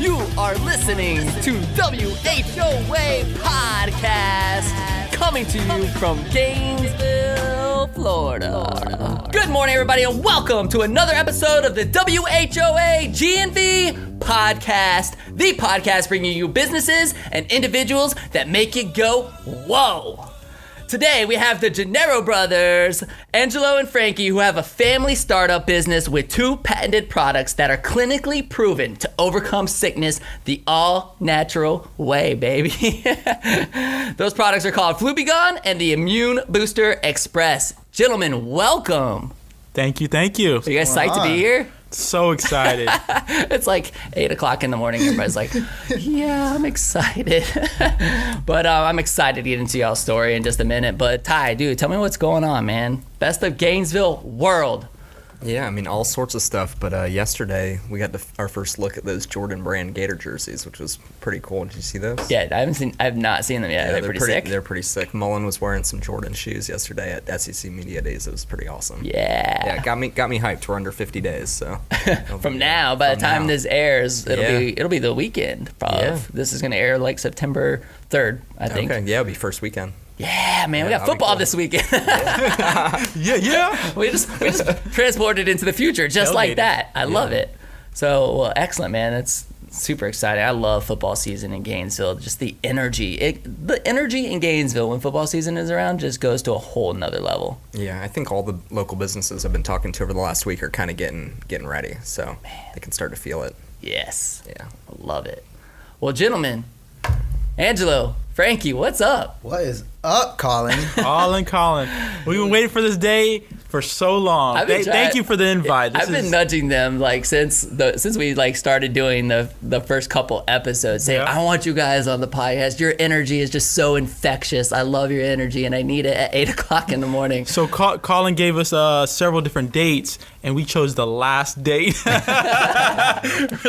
You are listening to WHOA Podcast, coming to you from Gainesville, Florida. Good morning, everybody, and welcome to another episode of the WHOA GNV Podcast, the podcast bringing you businesses and individuals that make you go, whoa. Today, we have the Gennaro Brothers, Angelo and Frankie, who have a family startup business with 2 patented products that are clinically proven to overcome sickness the all-natural way, baby. Those products are called FLUBGONE and the Immune Booster Express. Gentlemen, welcome. Thank you. Are you guys psyched to be here? So excited. It's like 8 o'clock in the morning. Everybody's like, yeah, I'm excited. But I'm excited to get into y'all's story in just a minute. But Ty, dude, tell me what's going on, man. Best of Gainesville world. Yeah, I mean, all sorts of stuff. But yesterday, we got our first look at those Jordan brand Gator jerseys, which was pretty cool. Did you see those? Yeah, I have not seen them yet. Yeah, they're pretty sick. They're pretty sick. Mullen was wearing some Jordan shoes yesterday at SEC Media Days. It was pretty awesome. Yeah. Yeah, got me hyped. We're under 50 days, so. From now, by the time this airs, it'll be the weekend. Yeah. This is gonna air like September 3rd, I think. Okay, yeah, it'll be first weekend. Yeah, man, we got football this weekend. Yeah. We just transported into the future just like that. I love it. So, well, excellent, man. It's super exciting. I love football season in Gainesville. Just the energy. The energy in Gainesville when football season is around just goes to a whole nother level. Yeah, I think all the local businesses I've been talking to over the last week are kind of getting ready, so they can start to feel it. Yes. Yeah. I love it. Well, gentlemen, Angelo, Frankie, what's up? What is up, Colin? Colin. We've been waiting for this day for so long. Thank you for the invite. I've been nudging them like since we like started doing the first couple episodes, saying I want you guys on the podcast. Your energy is just so infectious. I love your energy, and I need it at 8 o'clock in the morning. So Colin gave us several different dates, and we chose the last date. We're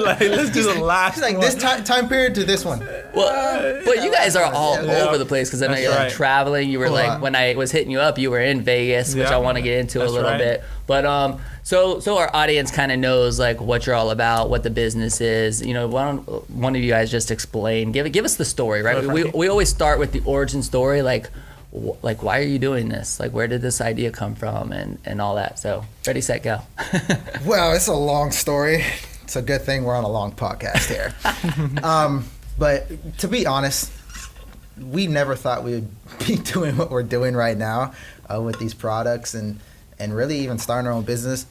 like, let's do the last. It's like one. this time period to this one. Well, you guys are all over the place because I know you're like traveling. You were like when I was hitting you up, you were in Vegas, which I want to get into a little bit. But so our audience kind of knows like what you're all about, what the business is. You know, why don't one of you guys just explain? Give us the story, right? We always start with the origin story, like why are you doing this? Like where did this idea come from, and all that. So ready, set, go. Well, it's a long story. It's a good thing we're on a long podcast here. But to be honest, we never thought we would be doing what we're doing right now with these products and really even starting our own business.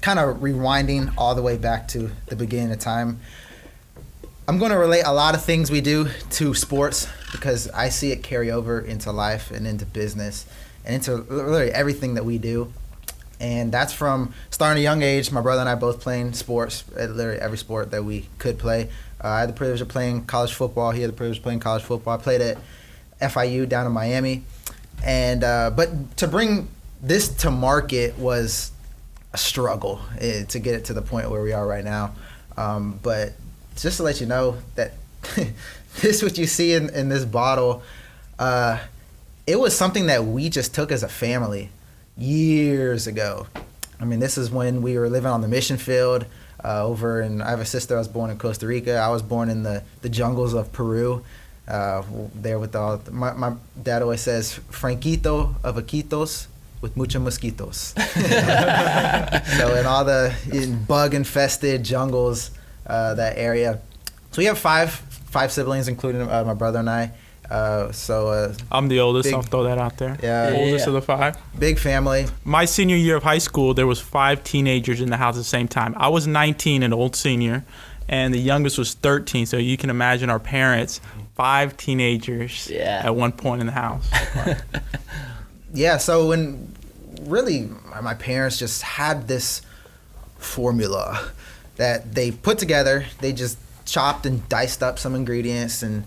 Kind of rewinding all the way back to the beginning of time. I'm going to relate a lot of things we do to sports because I see it carry over into life and into business and into literally everything that we do. And that's from starting at a young age. My brother and I both playing sports, literally every sport that we could play. I had the privilege of playing college football. He had the privilege of playing college football. I played at FIU down in Miami. And but to bring this to market was a struggle to get it to the point where we are right now. But just to let you know that this, what you see in this bottle, it was something that we just took as a family years ago. I mean, this is when we were living on the mission field over in, I have a sister, I was born in Costa Rica. I was born in the jungles of Peru, there with my dad always says, Franquito of Iquitos with muchos mosquitos. So in all the bug-infested jungles, that area. So we have five siblings, including my brother and I. I'm the oldest. I'll throw that out there. Yeah, oldest of the 5. Big family. My senior year of high school, there was 5 teenagers in the house at the same time. I was 19, an old senior, and the youngest was 13. So you can imagine our parents, 5 teenagers at one point in the house. Yeah. So when really my parents just had this formula that they put together, they just chopped and diced up some ingredients, and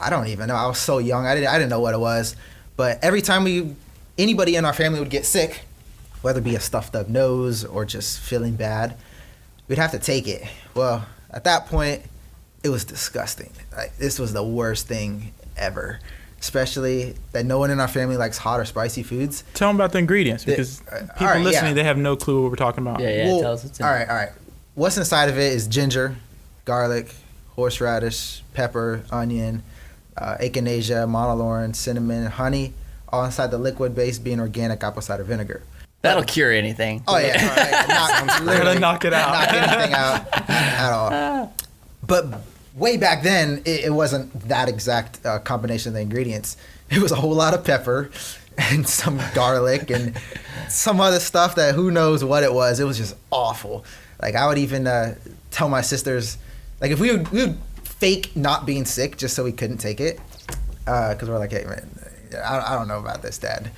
I don't even know. I was so young. I didn't know what it was. But every time anybody in our family would get sick, whether it be a stuffed up nose or just feeling bad, we'd have to take it. Well, at that point, it was disgusting. Like, this was the worst thing ever. Especially that no one in our family likes hot or spicy foods. Tell them about the ingredients, because people listening, they have no clue what we're talking about. Yeah, well, tell us what's in it. All right. What's inside of it is ginger, garlic, horseradish, pepper, onion, echinacea, monolaurin, cinnamon, honey, all inside the liquid base being organic apple cider vinegar. That'll cure anything. Oh yeah, Literally knock it out. Knock anything out at all. But way back then, it wasn't that exact combination of the ingredients. It was a whole lot of pepper and some garlic and some other stuff that who knows what it was. It was just awful. Like I would even tell my sisters, like if we would fake not being sick just so we couldn't take it, because we're like, hey man, I don't know about this, Dad.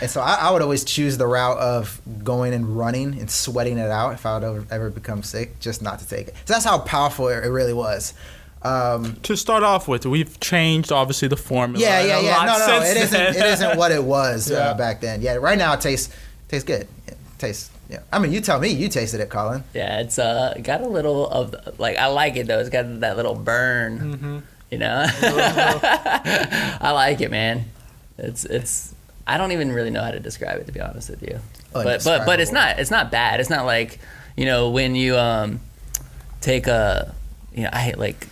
And so I would always choose the route of going and running and sweating it out if I would ever become sick, just not to take it. So that's how powerful it really was. To start off with, we've changed obviously the formula. Yeah. No, it then. isn't what it was back then. Yeah, right now it tastes good. It tastes. Yeah, I mean, you tell me. You tasted it, Colin. Yeah, it's got a little of like, I like it though. It's got that little burn. Mm-hmm. You know, I like it, man. It's. I don't even really know how to describe it, to be honest with you. But it's not bad. It's not like, you know, when you take a, you know, I hate like,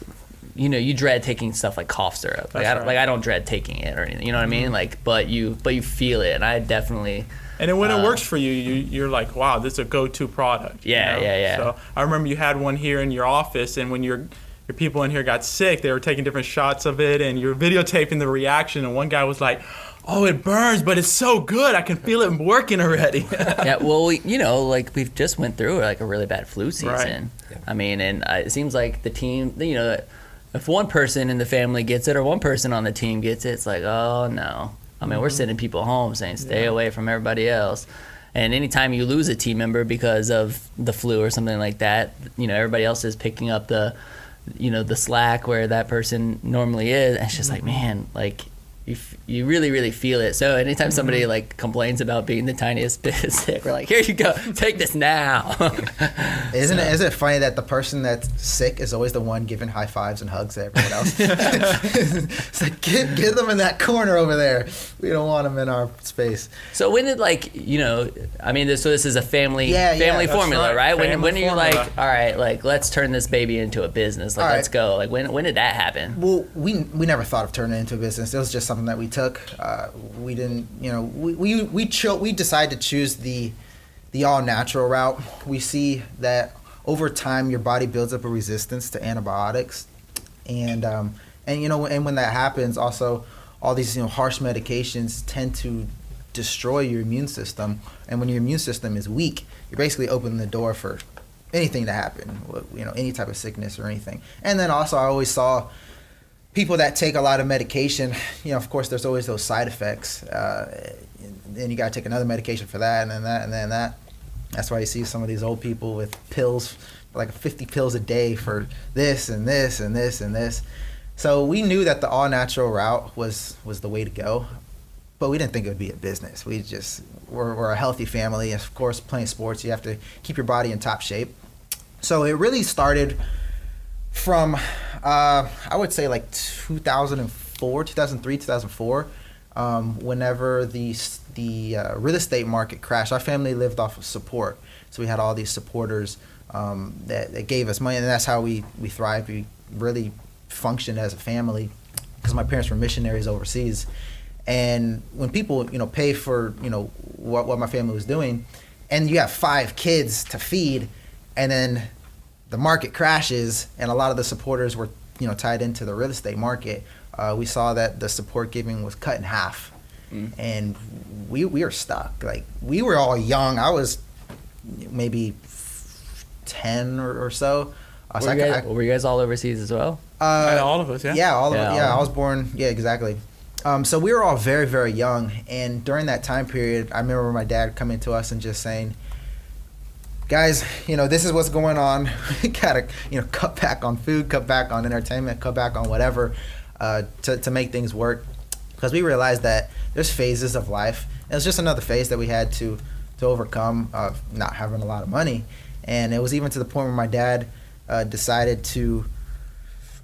you know, you dread taking stuff like cough syrup. Like I don't dread taking it or anything. You know what I mean? Like, but you feel it, and I definitely. And then when it works for you, you're like, wow, this is a go-to product. Yeah, you know? yeah. So I remember you had one here in your office, and when your people in here got sick, they were taking different shots of it, and you were videotaping the reaction, and one guy was like, oh, it burns, but it's so good. I can feel it working already. Yeah, well, you know, like we've just went through like a really bad flu season. Right. Yeah. I mean, and it seems like the team, you know, if one person in the family gets it or one person on the team gets it, it's like, oh no. I mean, we're sending people home saying stay away from everybody else. And anytime you lose a team member because of the flu or something like that, you know, everybody else is picking up the, you know, the slack where that person normally is. And it's just like, man, like, you really, really feel it. So anytime somebody like complains about being the tiniest bit sick, we're like, here you go, take this now. Isn't it funny that the person that's sick is always the one giving high fives and hugs to everyone else? It's like, get them in that corner over there. We don't want them in our space. So when did, like, you know, I mean, this is a family formula, right? When are you like, all right, like, let's turn this baby into a business. Like, let's go. Like, when did that happen? Well, we never thought of turning it into a business. It was just something that we took. We didn't, you know, we decided to choose the all natural route. We see that over time your body builds up a resistance to antibiotics, and you know, and when that happens, also all these, you know, harsh medications tend to destroy your immune system, and when your immune system is weak, you're basically opening the door for anything to happen, you know, any type of sickness or anything. And then also I always saw people that take a lot of medication, you know, of course, there's always those side effects. Then you got to take another medication for that, and then that, and then that. That's why you see some of these old people with pills, like 50 pills a day for this and this and this and this. So we knew that the all-natural route was the way to go, but we didn't think it would be a business. We're a healthy family. Of course, playing sports, you have to keep your body in top shape. So it really started from, I would say like 2003, 2004, whenever the real estate market crashed. Our family lived off of support, so we had all these supporters that gave us money, and that's how we thrived. We really functioned as a family because my parents were missionaries overseas. And when people, you know, pay for, you know, what my family was doing, and you have 5 kids to feed, and then the market crashes, and a lot of the supporters were, you know, tied into the real estate market. We saw that the support giving was cut in half, and we were stuck. Like, we were all young. I was maybe 10 or so. Were you guys all overseas as well? All of us, yeah. Yeah, all of us. Yeah, I was born. Yeah, exactly. So we were all very, very young, and during that time period, I remember my dad coming to us and just saying, guys, you know, this is what's going on. We gotta, you know, cut back on food, cut back on entertainment, cut back on whatever, to make things work. Because we realized that there's phases of life. And it was just another phase that we had to overcome of not having a lot of money. And it was even to the point where my dad decided to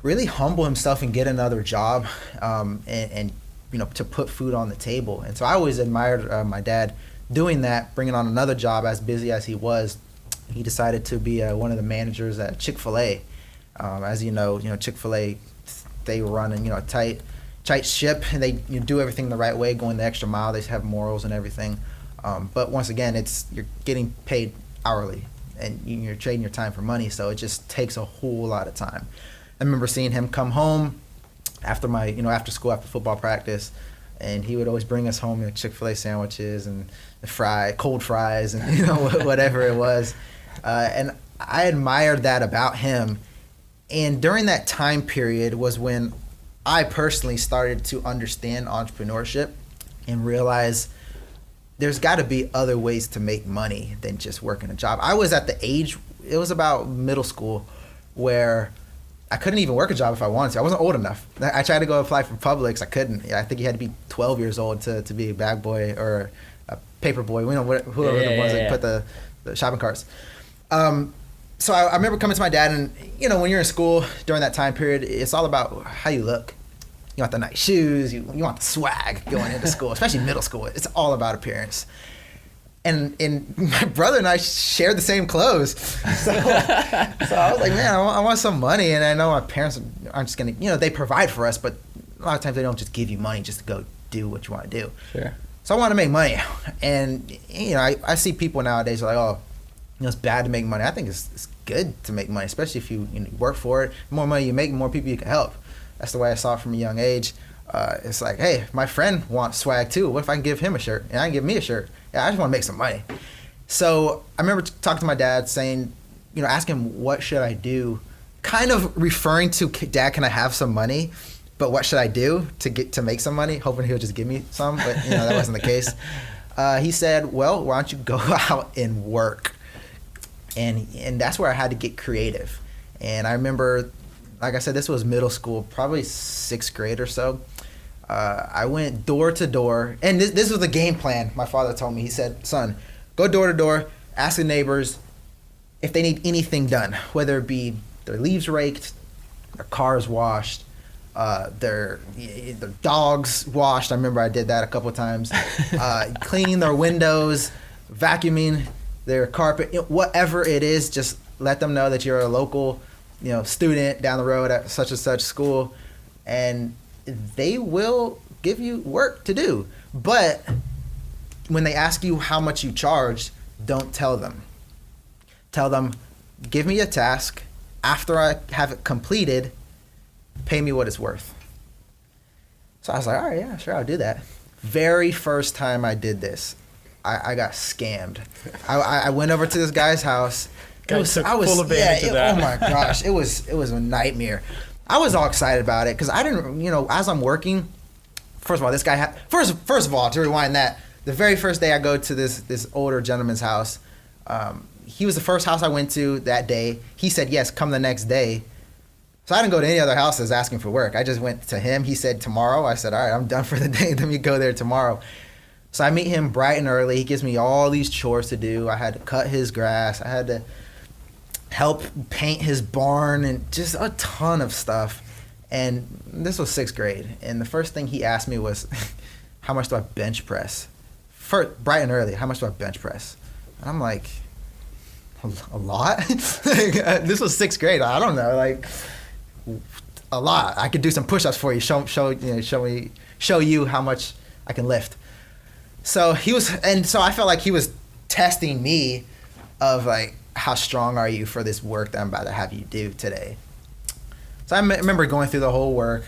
really humble himself and get another job, and you know, to put food on the table. And so I always admired my dad doing that, bringing on another job as busy as he was, he decided to be one of the managers at Chick-fil-A. As you know, Chick-fil-A, they run a tight ship, and they do everything the right way, going the extra mile. They have morals and everything. But once again, you're getting paid hourly, and you're trading your time for money, so it just takes a whole lot of time. I remember seeing him come home after after school, after football practice, and he would always bring us home Chick-fil-A sandwiches and cold fries, and whatever it was. And I admired that about him. And during that time period was when I personally started to understand entrepreneurship and realize there's got to be other ways to make money than just working a job. I was at the age, it was about middle school, where I couldn't even work a job if I wanted to. I wasn't old enough. I tried to go apply for Publix. I couldn't. I think you had to be 12 years old to be a bag boy or a paper boy, whoever the ones that put the shopping carts. So I remember coming to my dad, and when you're in school during that time period, it's all about how you look. You want the nice shoes, you want the swag going into school, especially middle school. It's all about appearance. And my brother and I shared the same clothes. So I was like, man, I want some money. And I know my parents aren't just going to, they provide for us, but a lot of times they don't just give you money just to go do what you want to do. Sure. So I want to make money. And, I see people nowadays are like, oh, it's bad to make money. I think it's good to make money, especially if you work for it. The more money you make, the more people you can help. That's the way I saw it from a young age. It's like, hey, my friend wants swag too. What if I can give him a shirt and I can give me a shirt? Yeah, I just want to make some money. So I remember talking to my dad, saying, asking him, what should I do? Kind of referring to, Dad, can I have some money? But what should I do to make some money? Hoping he'll just give me some, but that wasn't the case. He said, well, why don't you go out and work? And that's where I had to get creative. And I remember, like I said, this was middle school, probably 6th grade or so. I went door to door, and this was the game plan my father told me. He said, son, go door to door, ask the neighbors if they need anything done, whether it be their leaves raked, their cars washed, their dogs washed. I remember I did that a couple of times. Cleaning their windows, vacuuming their carpet, whatever it is, just let them know that you're a local student down the road at such and such school, and they will give you work to do. But when they ask you how much you charge, don't tell them. Tell them, give me a task. After I have it completed, pay me what it's worth. So I was like, all right, yeah, sure, I'll do that. Very first time I did this, I got scammed. I went over to this guy's house. I was full advantage of that. Oh my gosh, it was a nightmare. I was all excited about it because I didn't, as I'm working. First of all, this guy first of all, to rewind that, the very first day I go to this older gentleman's house, he was the first house I went to that day. He said yes, come the next day. So I didn't go to any other houses asking for work. I just went to him. He said tomorrow. I said, all right, I'm done for the day. Let me go there tomorrow. So I meet him bright and early. He gives me all these chores to do. I had to cut his grass. I had to help paint his barn and just a ton of stuff. And this was 6th grade. And the first thing he asked me was, how much do I bench press? Bright and early, how much do I bench press? And I'm like, a lot? This was 6th grade. I don't know, like a lot. I could do some push-ups for you. Show you how much I can lift. So I felt like he was testing me of like, how strong are you for this work that I'm about to have you do today? So I remember going through the whole work.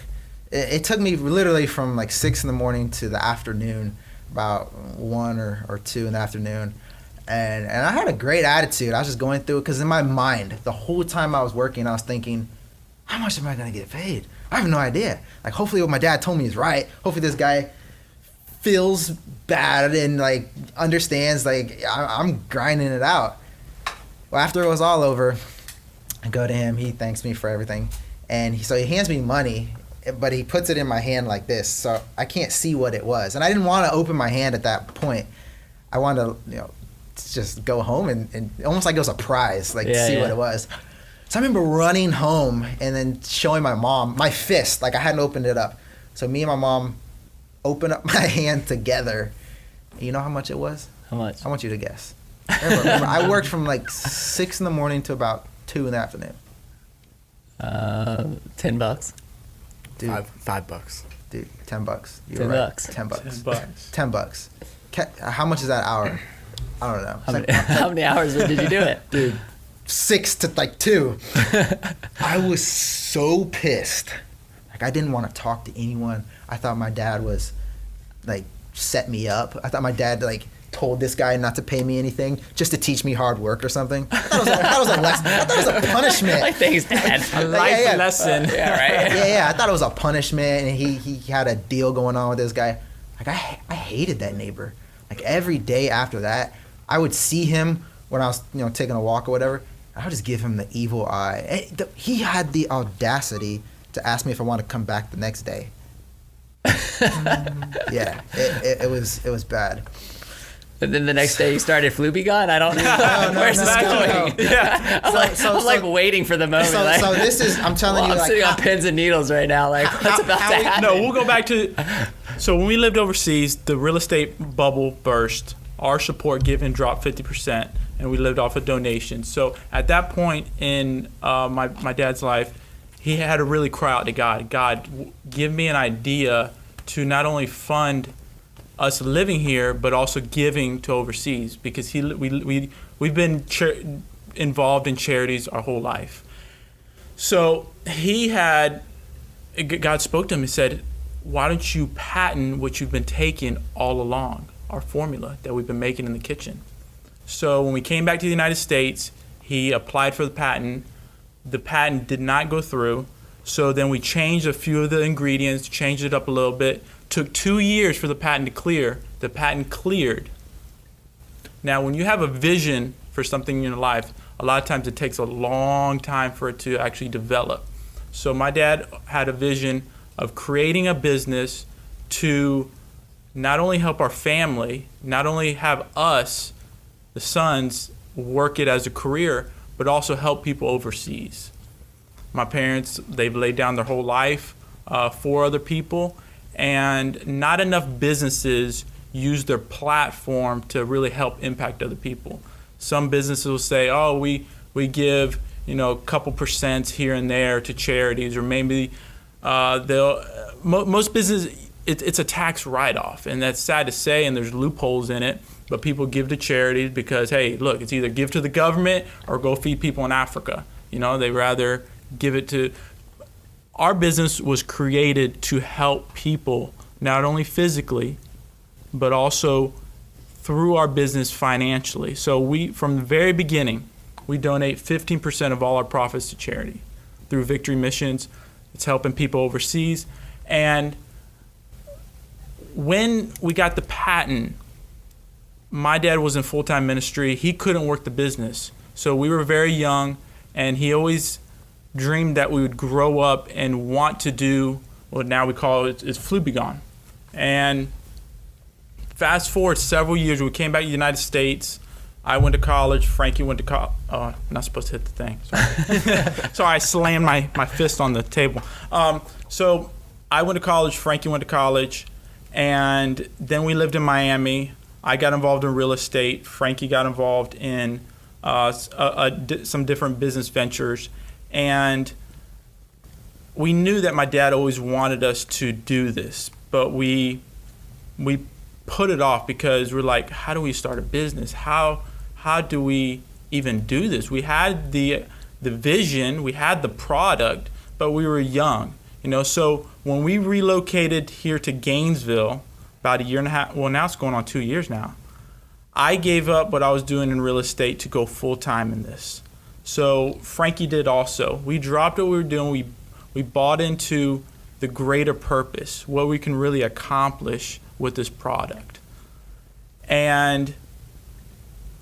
It took me literally from like 6 in the morning to the afternoon, about 1 or 2 in the afternoon. And I had a great attitude. I was just going through it because in my mind, the whole time I was working, I was thinking, how much am I going to get paid? I have no idea. Like, hopefully what my dad told me is right. Hopefully this guy feels bad and like understands like I'm grinding it out. Well, after it was all over, I go to him. He thanks me for everything. And he hands me money, but he puts it in my hand like this, so I can't see what it was. And I didn't want to open my hand at that point. I wanted to, just go home and almost like it was a prize, like see what it was. So I remember running home and then showing my mom my fist, like I hadn't opened it up. So me and my mom open up my hand together. And you know how much it was? How much? I want you to guess. Remember, I worked from like 6 in the morning to about 2 in the afternoon. $10. Dude, $5. dude, $10. You $10. were right. $10. How much is that hour? I don't know. How many hours did you do it? Dude, 6 to like 2. I was so pissed. Like, I didn't want to talk to anyone. I thought my dad was like set me up. I thought my dad like told this guy not to pay me anything just to teach me hard work or something. I thought it was a lesson. I thought it was a punishment. Like, thanks, Dad. A life lesson. Yeah, right. Yeah. I thought it was a punishment, and he had a deal going on with this guy. Like, I hated that neighbor. Like, every day after that, I would see him when I was taking a walk or whatever. I would just give him the evil eye. He had the audacity to ask me if I wanted to come back the next day. Yeah, it was bad. And then the next day you started FLUBGONE? I don't know. Where's this going? Yeah. I'm like waiting for the moment. So this is, I'm telling you, I'm like, sitting on pins and needles right now. Like, what's about to happen? No, we'll go back to. So when we lived overseas, the real estate bubble burst. Our support given dropped 50%, and we lived off of donations. So at that point in my dad's life, he had to really cry out to God. God, give me an idea to not only fund us living here, but also giving to overseas, because we've been involved in charities our whole life. So God spoke to him and said, why don't you patent what you've been taking all along, our formula that we've been making in the kitchen? So when we came back to the United States, he applied for the patent. The patent did not go through. So then we changed a few of the ingredients, changed it up a little bit. Took 2 years for the patent to clear. The patent cleared. Now, when you have a vision for something in your life, a lot of times it takes a long time for it to actually develop. So my dad had a vision of creating a business to not only help our family, not only have us, the sons, work it as a career, but also help people overseas. My parents, they've laid down their whole life for other people, and not enough businesses use their platform to really help impact other people. Some businesses will say, oh, we give a couple percents here and there to charities, or maybe most businesses, it's a tax write-off, and that's sad to say, and there's loopholes in it, but people give to charities because, hey, look, it's either give to the government or go feed people in Africa. They rather give it to. Our business was created to help people, not only physically, but also through our business financially. So from the very beginning, we donate 15% of all our profits to charity through Victory Missions. It's helping people overseas. And when we got the patent, my dad was in full-time ministry. He couldn't work the business. So we were very young, and he always dreamed that we would grow up and want to do what now we call it is FLUBGONE. And fast forward several years, we came back to the United States. I went to college. Frankie went to college. Oh, I'm not supposed to hit the thing. Sorry. So I slammed my fist on the table. So I went to college. Frankie went to college. And then we lived in Miami. I got involved in real estate. Frankie got involved in some different business ventures. And we knew that my dad always wanted us to do this, but we put it off because we're like, how do we start a business? How do we even do this? We had the vision, we had the product, but we were young, So when we relocated here to Gainesville, about a year and a half, well, now it's going on 2 years now, I gave up what I was doing in real estate to go full time in this. So Frankie did also. We dropped what we were doing. We bought into the greater purpose, what we can really accomplish with this product. And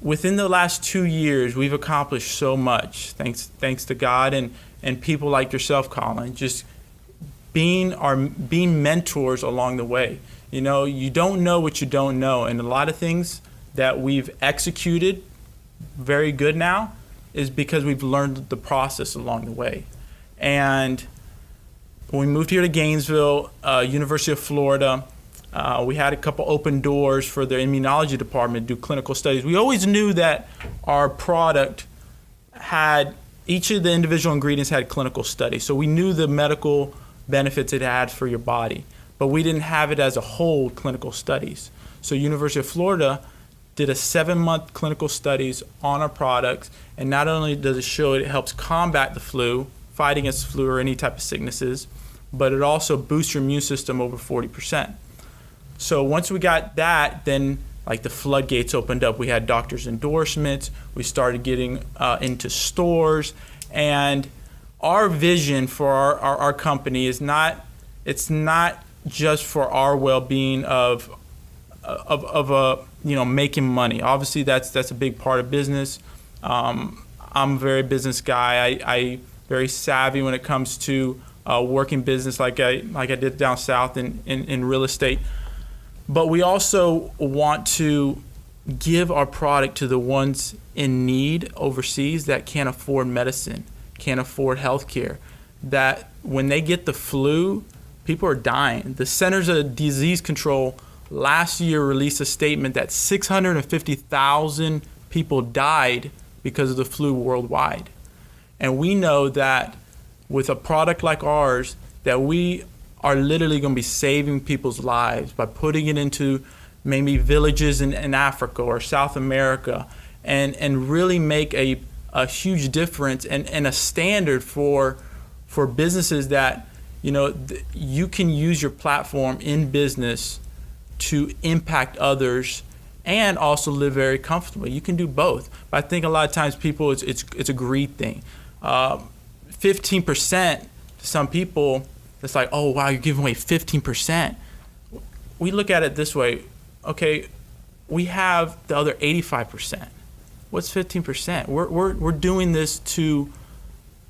within the last 2 years, we've accomplished so much, thanks to God and people like yourself, Colin, just being mentors along the way. You don't know what you don't know, and a lot of things that we've executed very good now is because we've learned the process along the way. And when we moved here to Gainesville, University of Florida, We had a couple open doors for the immunology department to do clinical studies. We always knew that our product had, each of the individual ingredients had clinical studies. So we knew the medical benefits it had for your body, but we didn't have it as a whole clinical studies. So University of Florida did a 7-month clinical studies on our products, and not only does it show it helps combat the flu, fight against flu or any type of sicknesses, but it also boosts your immune system over 40%. So once we got that, then like the floodgates opened up. We had doctors' endorsements. We started getting into stores, and our vision for our company is not, it's not just for our well-being of making money. Obviously that's a big part of business. I'm a very business guy. I very savvy when it comes to working business like I did down south in real estate. But we also want to give our product to the ones in need overseas that can't afford medicine, can't afford health care, that when they get the flu, people are dying. The Centers of Disease Control last year released a statement that 650,000 people died because of the flu worldwide. And we know that with a product like ours, that we are literally going to be saving people's lives by putting it into maybe villages in Africa or South America, and really make a huge difference and a standard for businesses that, you can use your platform in business to impact others and also live very comfortably. You can do both. But I think a lot of times people, it's a greed thing. 15% to some people, it's like, oh wow, you're giving away 15%. We look at it this way, okay, we have the other 85%. What's 15%? We're doing this to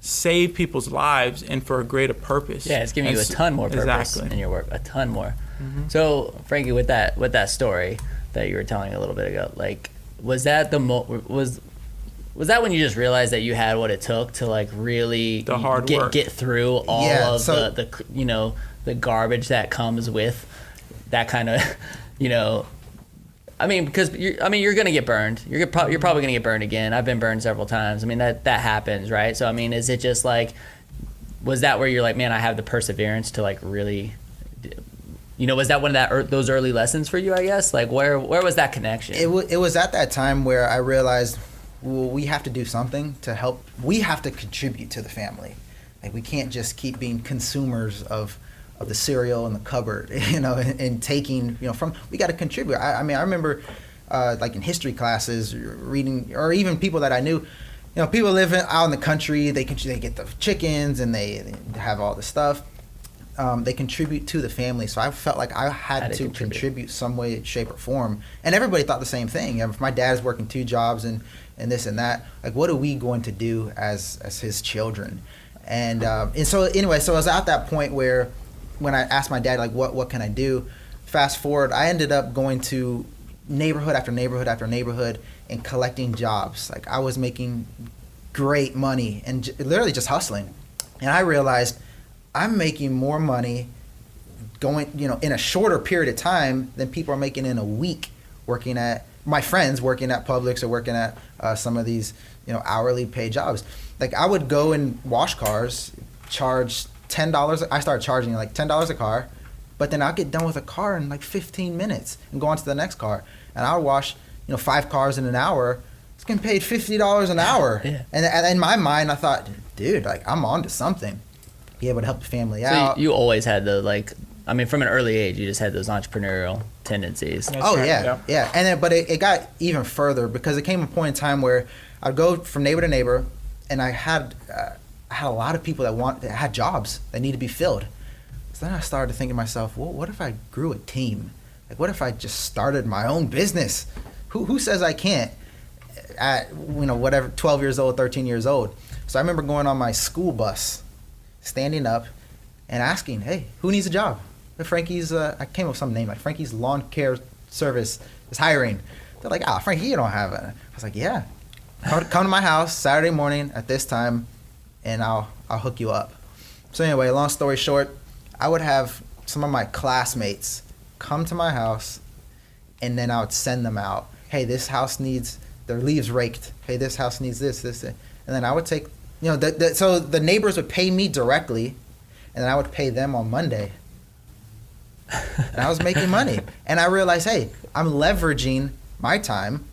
save people's lives and for a greater purpose. Yeah, it's giving you a ton more purpose in your work, a ton more. Mm-hmm. So, Frankie, with that story that you were telling a little bit ago, like, was that was that when you just realized that you had what it took to like really get through all of the garbage that comes with that kind of, I mean, because you're gonna get burned. You're probably gonna get burned again. I've been burned several times. I mean, that happens, right? So I mean, is it just like, was that where you're like, man, I have the perseverance to like really, was that one of those early lessons for you? I guess, like where was that connection? It was at that time where I realized, well, we have to do something to help. We have to contribute to the family. Like, we can't just keep being consumers of the cereal in the cupboard, and taking, from, we got to contribute. I mean, I remember, like in history classes, reading, or even people that I knew, people living out in the country, they get the chickens and they have all the stuff. They contribute to the family. So I felt like I had to contribute some way, shape, or form. And everybody thought the same thing. If my dad's working 2 jobs and this and that, like, what are we going to do as his children? And so anyway, so I was at that point where when I asked my dad, like, what can I do? Fast forward, I ended up going to neighborhood after neighborhood after neighborhood and collecting jobs. Like, I was making great money and literally just hustling. And I realized I'm making more money going, in a shorter period of time than people are making in a week working at, my friends working at Publix or working at some of these, hourly paid jobs. Like, I would go and wash cars, charge $10. I started charging like $10 a car, but then I'll get done with a car in like 15 minutes and go on to the next car. And I'll wash, 5 cars in an hour. It's getting paid $50 an hour. Yeah. And in my mind, I thought, dude, like, I'm on to something. Be able to help the family out. So you always had from an early age, you just had those entrepreneurial tendencies. Yeah. And then, but it got even further because it came a point in time where I'd go from neighbor to neighbor, and I had a lot of people that had jobs that need to be filled. So then I started thinking to myself, well, what if I grew a team? Like, what if I just started my own business? Who says I can't? At 12 years old, 13 years old. So I remember going on my school bus, standing up and asking, hey, who needs a job? Frankie's, I came up with some name, like Frankie's Lawn Care Service is hiring. They're like, Frankie, you don't have it. I was like, yeah. Come to my house Saturday morning at this time, and I'll hook you up. So anyway, long story short, I would have some of my classmates come to my house, and then I would send them out. Hey, this house needs their leaves raked. Hey, this house needs this. And then I would take, so the neighbors would pay me directly, and then I would pay them on Monday. And I was making money. And I realized, hey, I'm leveraging my time,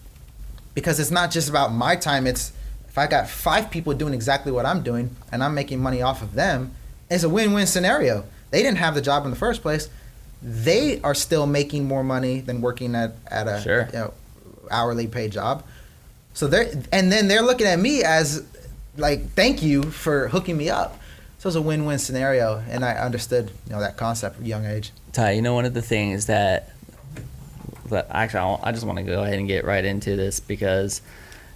because it's not just about my time. It's if I got 5 people doing exactly what I'm doing and I'm making money off of them, it's a win-win scenario. They didn't have the job in the first place. They are still making more money than working at a hourly paid job. So then they're looking at me as like, thank you for hooking me up. So it's a win-win scenario, and I understood that concept at a young age. Ty, one of the things that actually I just want to go ahead and get right into this, because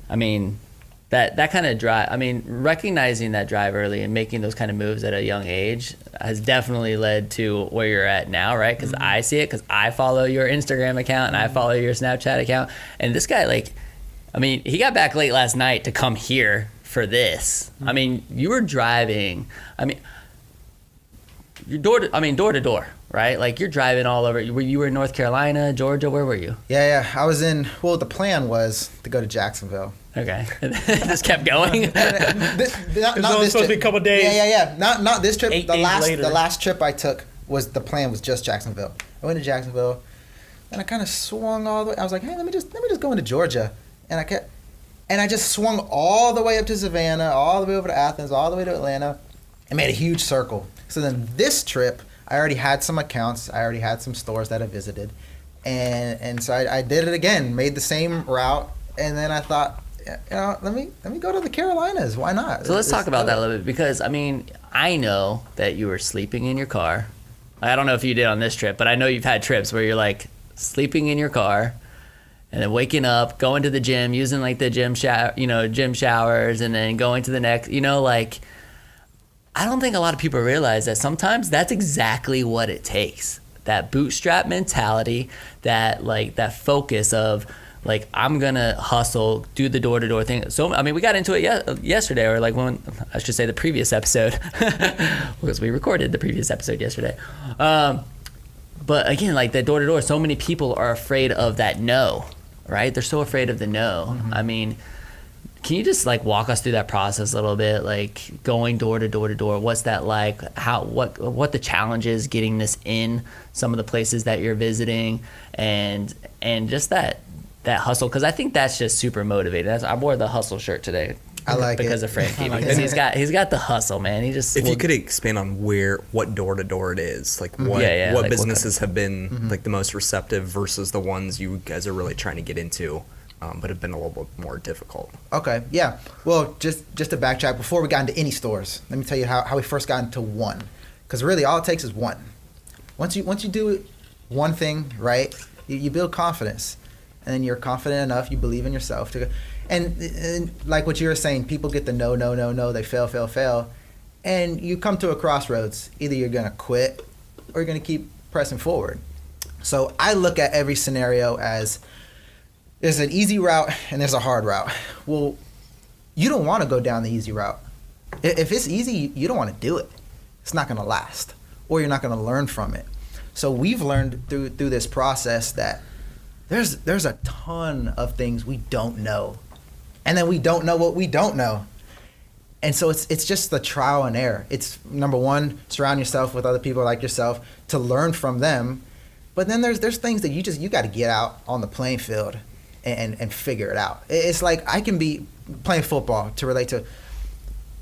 that kind of drive, recognizing that drive early and making those kind of moves at a young age has definitely led to where you're at now, right? Because I see it, because I follow your Instagram account and I follow your Snapchat account. And this guy, he got back late last night to come here for this. You were driving, you're door to door, right? Like, you're driving all over. You were in North Carolina, Georgia, where were you? Yeah. I was the plan was to go to Jacksonville. Okay. This kept going? Not this supposed to be a couple of days. Yeah. Not this trip. 8 days later. The last trip I took the plan was just Jacksonville. I went to Jacksonville, and I kind of swung all the way. I was like, hey, let me just go into Georgia. And I just swung all the way up to Savannah, all the way over to Athens, all the way to Atlanta, and made a huge circle. So then this trip, I already had some accounts. I already had some stores that I visited. And so I did it again, made the same route. And then I thought, let me go to the Carolinas. Why not? So let's talk about that a little bit, because, I know that you were sleeping in your car. I don't know if you did on this trip, but I know you've had trips where you're, like, sleeping in your car and then waking up, going to the gym, using, like, the gym showers, and then going to the next, I don't think a lot of people realize that sometimes that's exactly what it takes. That bootstrap mentality, that focus of, like, I'm going to hustle, do the door-to-door thing. So, we got into it yesterday, or I should say the previous episode, because we recorded the previous episode yesterday. But again, like, the door-to-door, so many people are afraid of that no, right? They're so afraid of the no. Mm-hmm. Can you just, like, walk us through that process a little bit? Like, going door to door, what's that like? What the challenge is getting this in some of the places that you're visiting, and just that hustle, because I think that's just super motivating. I wore the hustle shirt today. I like because it. of Frankie, because he's got the hustle, man. If you could expand on what door to door it is, like what businesses have been like the most receptive versus the ones you guys are really trying to get into, but have been a little bit more difficult. Okay, yeah. Well, just to backtrack, before we got into any stores, let me tell you how we first got into one, because really all it takes is one. Once you do one thing right, you build confidence, and then you're confident enough, you believe in yourself to go. And like what you were saying, people get the no, they fail, and you come to a crossroads. Either you're gonna quit or you're gonna keep pressing forward. So I look at every scenario as there's an easy route and there's a hard route. Well, you don't want to go down the easy route. If it's easy, you don't want to do it. It's not gonna last, or you're not gonna learn from it. So we've learned through this process that there's a ton of things we don't know. And then we don't know what we don't know. And so it's just the trial and error. It's, number one, surround yourself with other people like yourself to learn from them. But then there's things that you got to get out on the playing field and figure it out. It's like I can be playing football to relate to.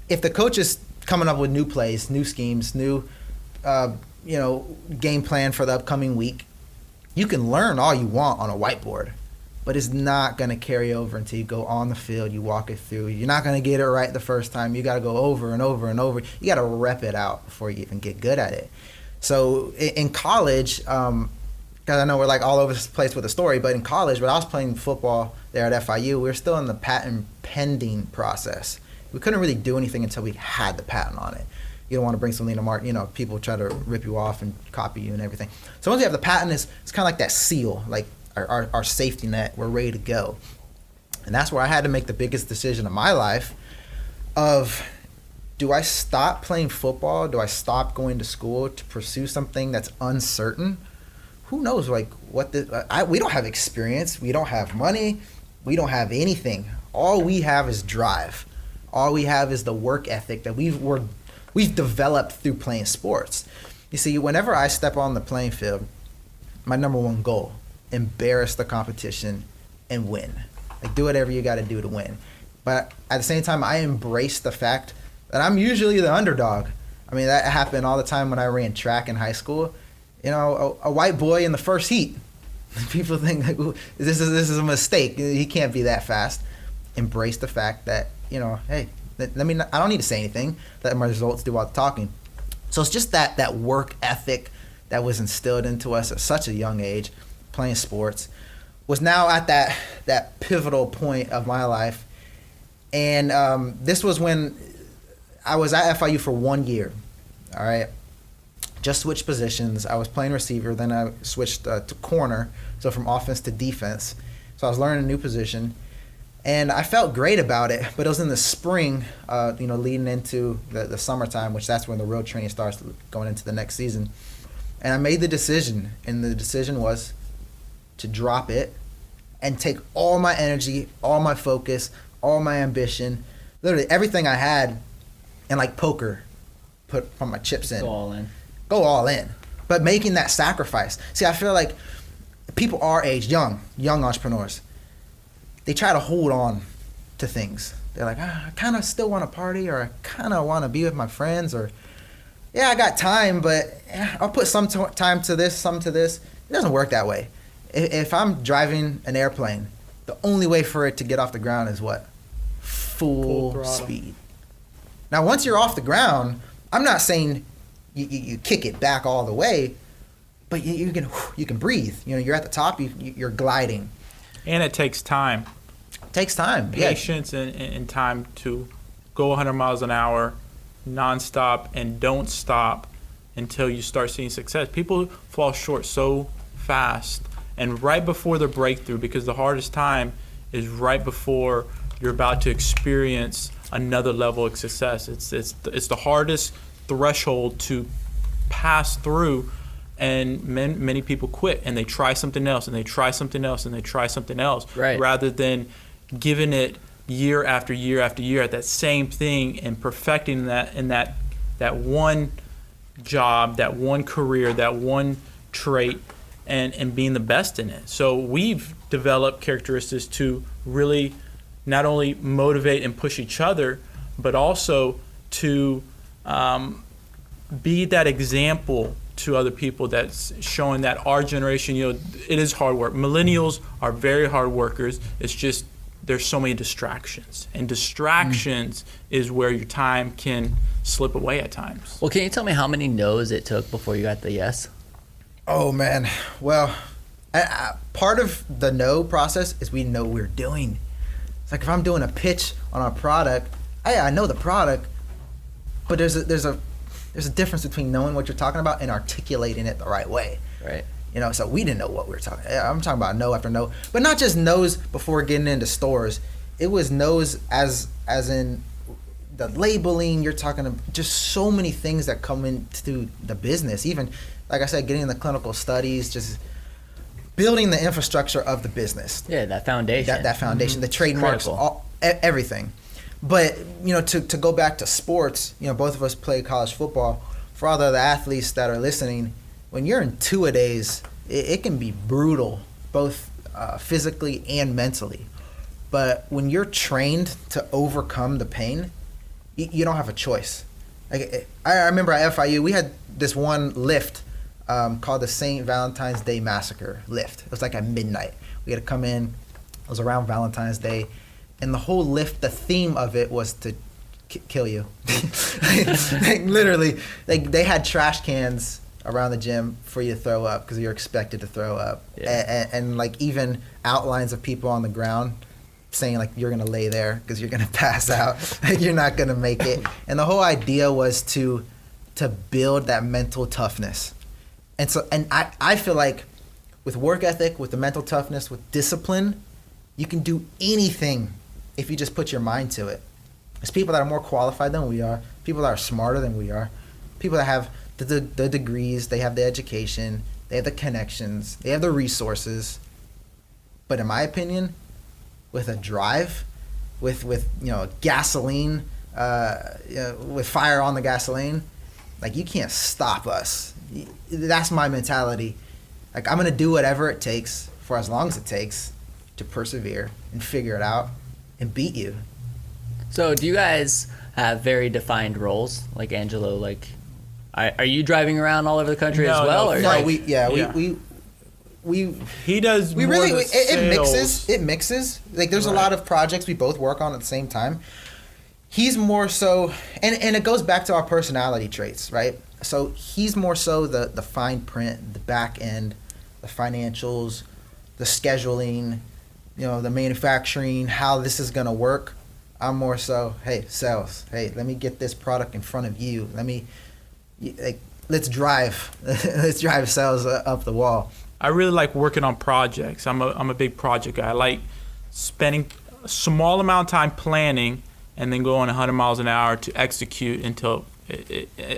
If the coach is coming up with new plays, new schemes, new game plan for the upcoming week, you can learn all you want on a whiteboard, but it's not going to carry over until you go on the field, you walk it through. You're not going to get it right the first time. You got to go over and over and over. You got to rep it out before you even get good at it. So in college, because I know we're like all over the place with the story, but in college, when I was playing football there at FIU, we were still in the patent pending process. We couldn't really do anything until we had the patent on it. You don't want to bring something to market, people try to rip you off and copy you and everything. So once you have the patent, it's kind of like that seal, like our safety net, we're ready to go. And that's where I had to make the biggest decision of my life of, do I stop playing football? Do I stop going to school to pursue something that's uncertain? who knows, like, what we don't have experience. We don't have money. We don't have anything. All we have is drive. All we have is the work ethic that we've developed through playing sports. You see, whenever I step on the playing field, my number one goal, embarrass the competition and win. Like, do whatever you got to do to win. But at the same time, I embrace the fact that I'm usually the underdog. I mean, that happened all the time when I ran track in high school. You know, a white boy in the first heat. People think like, this is a mistake. He can't be that fast. Embrace the fact that, you know, hey, I don't need to say anything. Let my results do all the talking. So it's just that work ethic that was instilled into us at such a young age, playing sports, was now at that pivotal point of my life. And this was when I was at FIU for 1 year. All right. Just switched positions. I was playing receiver, then I switched to corner, so from offense to defense. So I was learning a new position, and I felt great about it. But it was in the spring, leading into the summertime, which that's when the real training starts, going into the next season. And I made the decision, and the decision was to drop it and take all my energy, all my focus, all my ambition, literally everything I had, and like poker, put my chips in. Go all in. But making that sacrifice. See, I feel like people our age, young entrepreneurs, they try to hold on to things. They're like, I kind of still want to party, or I kind of want to be with my friends, or yeah, I got time, but I'll put some time to this, some to this. It doesn't work that way. If I'm driving an airplane, the only way for it to get off the ground is what? Full speed. Now, once you're off the ground, I'm not saying you kick it back all the way, but you can breathe. You know, you're at the top, you're gliding. And it takes time. It takes time. Patience and time to go 100 miles an hour nonstop, and don't stop until you start seeing success. People fall short so fast, and right before the breakthrough, because the hardest time is right before you're about to experience another level of success. It's the hardest threshold to pass through, and many people quit, and they try something else, and they try something else, and they try something else, right, rather than giving it year after year after year at that same thing and perfecting that in that one job, that one career, that one trait, and being the best in it. So we've developed characteristics to really not only motivate and push each other, but also to be that example to other people, that's showing that our generation, you know, it is hard work. Millennials are very hard workers. It's just there's so many distractions, and distractions is where your time can slip away at times. Well, can you tell me how many no's it took before you got the yes? Oh man, well, part of the no process is we know what we're doing. It's like if I'm doing a pitch on our product, I know the product, but there's a difference between knowing what you're talking about and articulating it the right way. Right. You know, so we didn't know what we were talking. I'm talking about no after no, but not just no's before getting into stores. It was no's as in the labeling. You're talking about just so many things that come into the business. Even, like I said, getting the clinical studies, just building the infrastructure of the business. Yeah, that foundation. That foundation, the trademarks, everything. But, you know, to go back to sports, you know, both of us play college football. For all the other athletes that are listening, when you're in two-a-days, it can be brutal, both physically and mentally. But when you're trained to overcome the pain, you don't have a choice. Like, I remember at FIU, we had this one lift called the St. Valentine's Day Massacre lift. It was like at midnight. We had to come in. It was around Valentine's Day. And the whole lift, the theme of it was to kill you. like, literally, they had trash cans around the gym for you to throw up because you're expected to throw up. Yeah. And like even outlines of people on the ground saying like you're going to lay there because you're going to pass out. You're not going to make it. And the whole idea was to build that mental toughness. And I feel like with work ethic, with the mental toughness, with discipline, you can do anything if you just put your mind to it. There's people that are more qualified than we are, people that are smarter than we are, people that have the degrees, they have the education, they have the connections, they have the resources. But in my opinion, with a drive, with gasoline, with fire on the gasoline, like, you can't stop us. That's my mentality. Like, I'm gonna do whatever it takes for as long as it takes to persevere and figure it out and beat you. So do you guys have very defined roles? Like Angelo, like, are you driving around all over the country as well? He does. We more really of the sales. it mixes. Like, there's a lot of projects we both work on at the same time. He's more so, and it goes back to our personality traits, right? So he's more so the fine print, the back end, the financials, the scheduling, the manufacturing, how this is gonna work. I'm more so, hey, sales. Hey, let me get this product in front of you. Let's drive sales up the wall. I really like working on projects. I'm a big project guy. I like spending a small amount of time planning and then going 100 miles an hour to execute until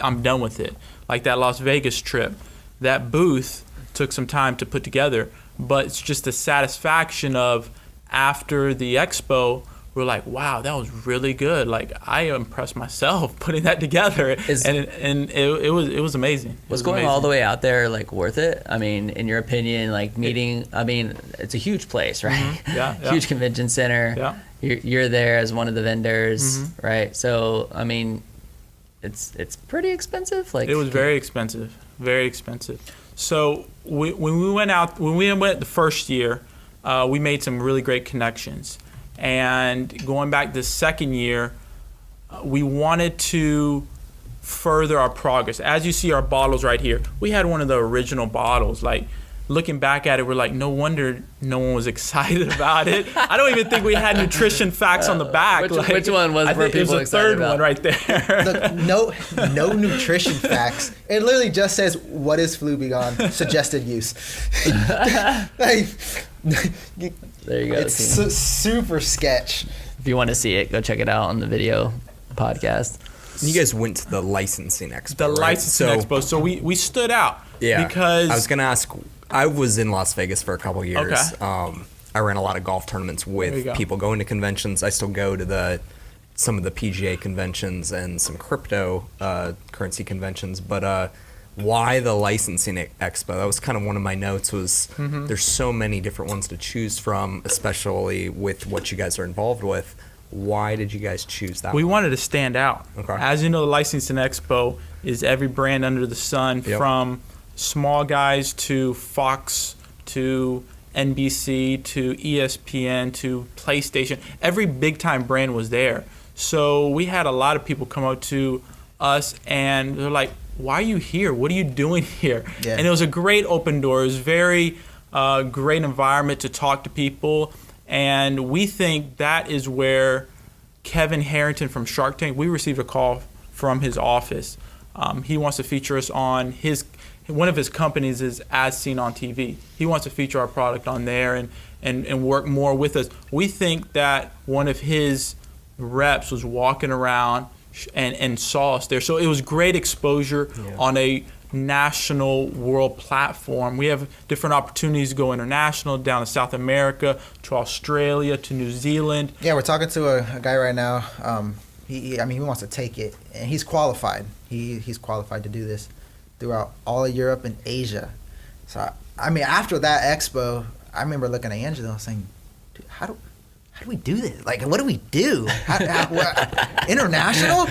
I'm done with it. Like that Las Vegas trip, that booth took some time to put together, but it's just the satisfaction of after the expo, we're like, wow, that was really good. Like, I impressed myself putting that together, and it was amazing. Was going all the way out there like worth it? I mean, in your opinion, like meeting? I mean, it's a huge place, right? Mm-hmm. Yeah. Huge convention center. Yeah. You're there as one of the vendors, right? So, I mean, it's pretty expensive. Like, it was very expensive, very expensive. So when we went the first year, we made some really great connections. And going back the second year, we wanted to further our progress. As you see our bottles right here, we had one of the original bottles. Like, looking back at it, we're like, no wonder no one was excited about it. I don't even think we had nutrition facts on the back. Which one was where people excited about? It was the third one right there. Look, no nutrition facts. It literally just says, what is FLUBGONE? Suggested use. There you go. It's super sketch. If you want to see it, go check it out on the video podcast. You guys went to the licensing expo. The licensing expo. So we stood out. Yeah. Because I was gonna ask. I was in Las Vegas for a couple years. Okay. I ran a lot of golf tournaments with people going to conventions. I still go to some of the PGA conventions and some crypto currency conventions. But why the licensing expo? That was kind of one of my notes. Was there's so many different ones to choose from, especially with what you guys are involved with. Why did you guys choose that? We wanted to stand out. Okay. As you know, the licensing expo is every brand under the sun, from small guys to Fox to NBC to ESPN to PlayStation. Every big time brand was there. So we had a lot of people come up to us and they're like, why are you here? What are you doing here? Yeah. And it was a great open door. It was very great environment to talk to people. And we think that is where Kevin Harrington from Shark Tank, we received a call from his office. He wants to feature us on one of his companies is As Seen on TV. He wants to feature our product on there and work more with us. We think that one of his reps was walking around and saw us there. So it was great exposure on a national world platform. We have different opportunities to go international, down to South America, to Australia, to New Zealand. Yeah, we're talking to a guy right now. He wants to take it, and he's qualified. He's qualified to do this throughout all of Europe and Asia. So, I mean, after that expo, I remember looking at Angelo and saying, dude, how do we do this? Like, what do we do? International?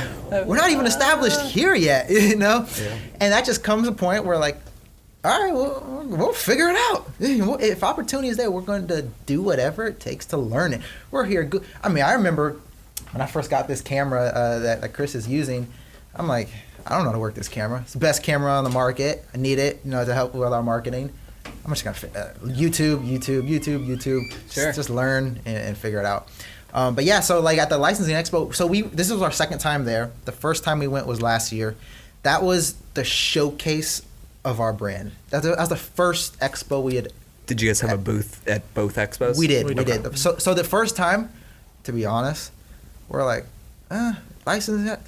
We're not even established here yet, you know? Yeah. And that just comes to a point where, like, all right, we'll figure it out. If opportunity is there, we're going to do whatever it takes to learn it. We're here. I mean, I remember when I first got this camera that Chris is using, I'm like, I don't know how to work this camera. It's the best camera on the market. I need it, to help with our marketing. I'm just gonna YouTube. Sure. Just learn and figure it out. But yeah, so like at the licensing expo, so this was our second time there. The first time we went was last year. That was the showcase of our brand. That was the first expo we had. Did you guys have a booth at both expos? We did. So the first time, to be honest, we're like, license?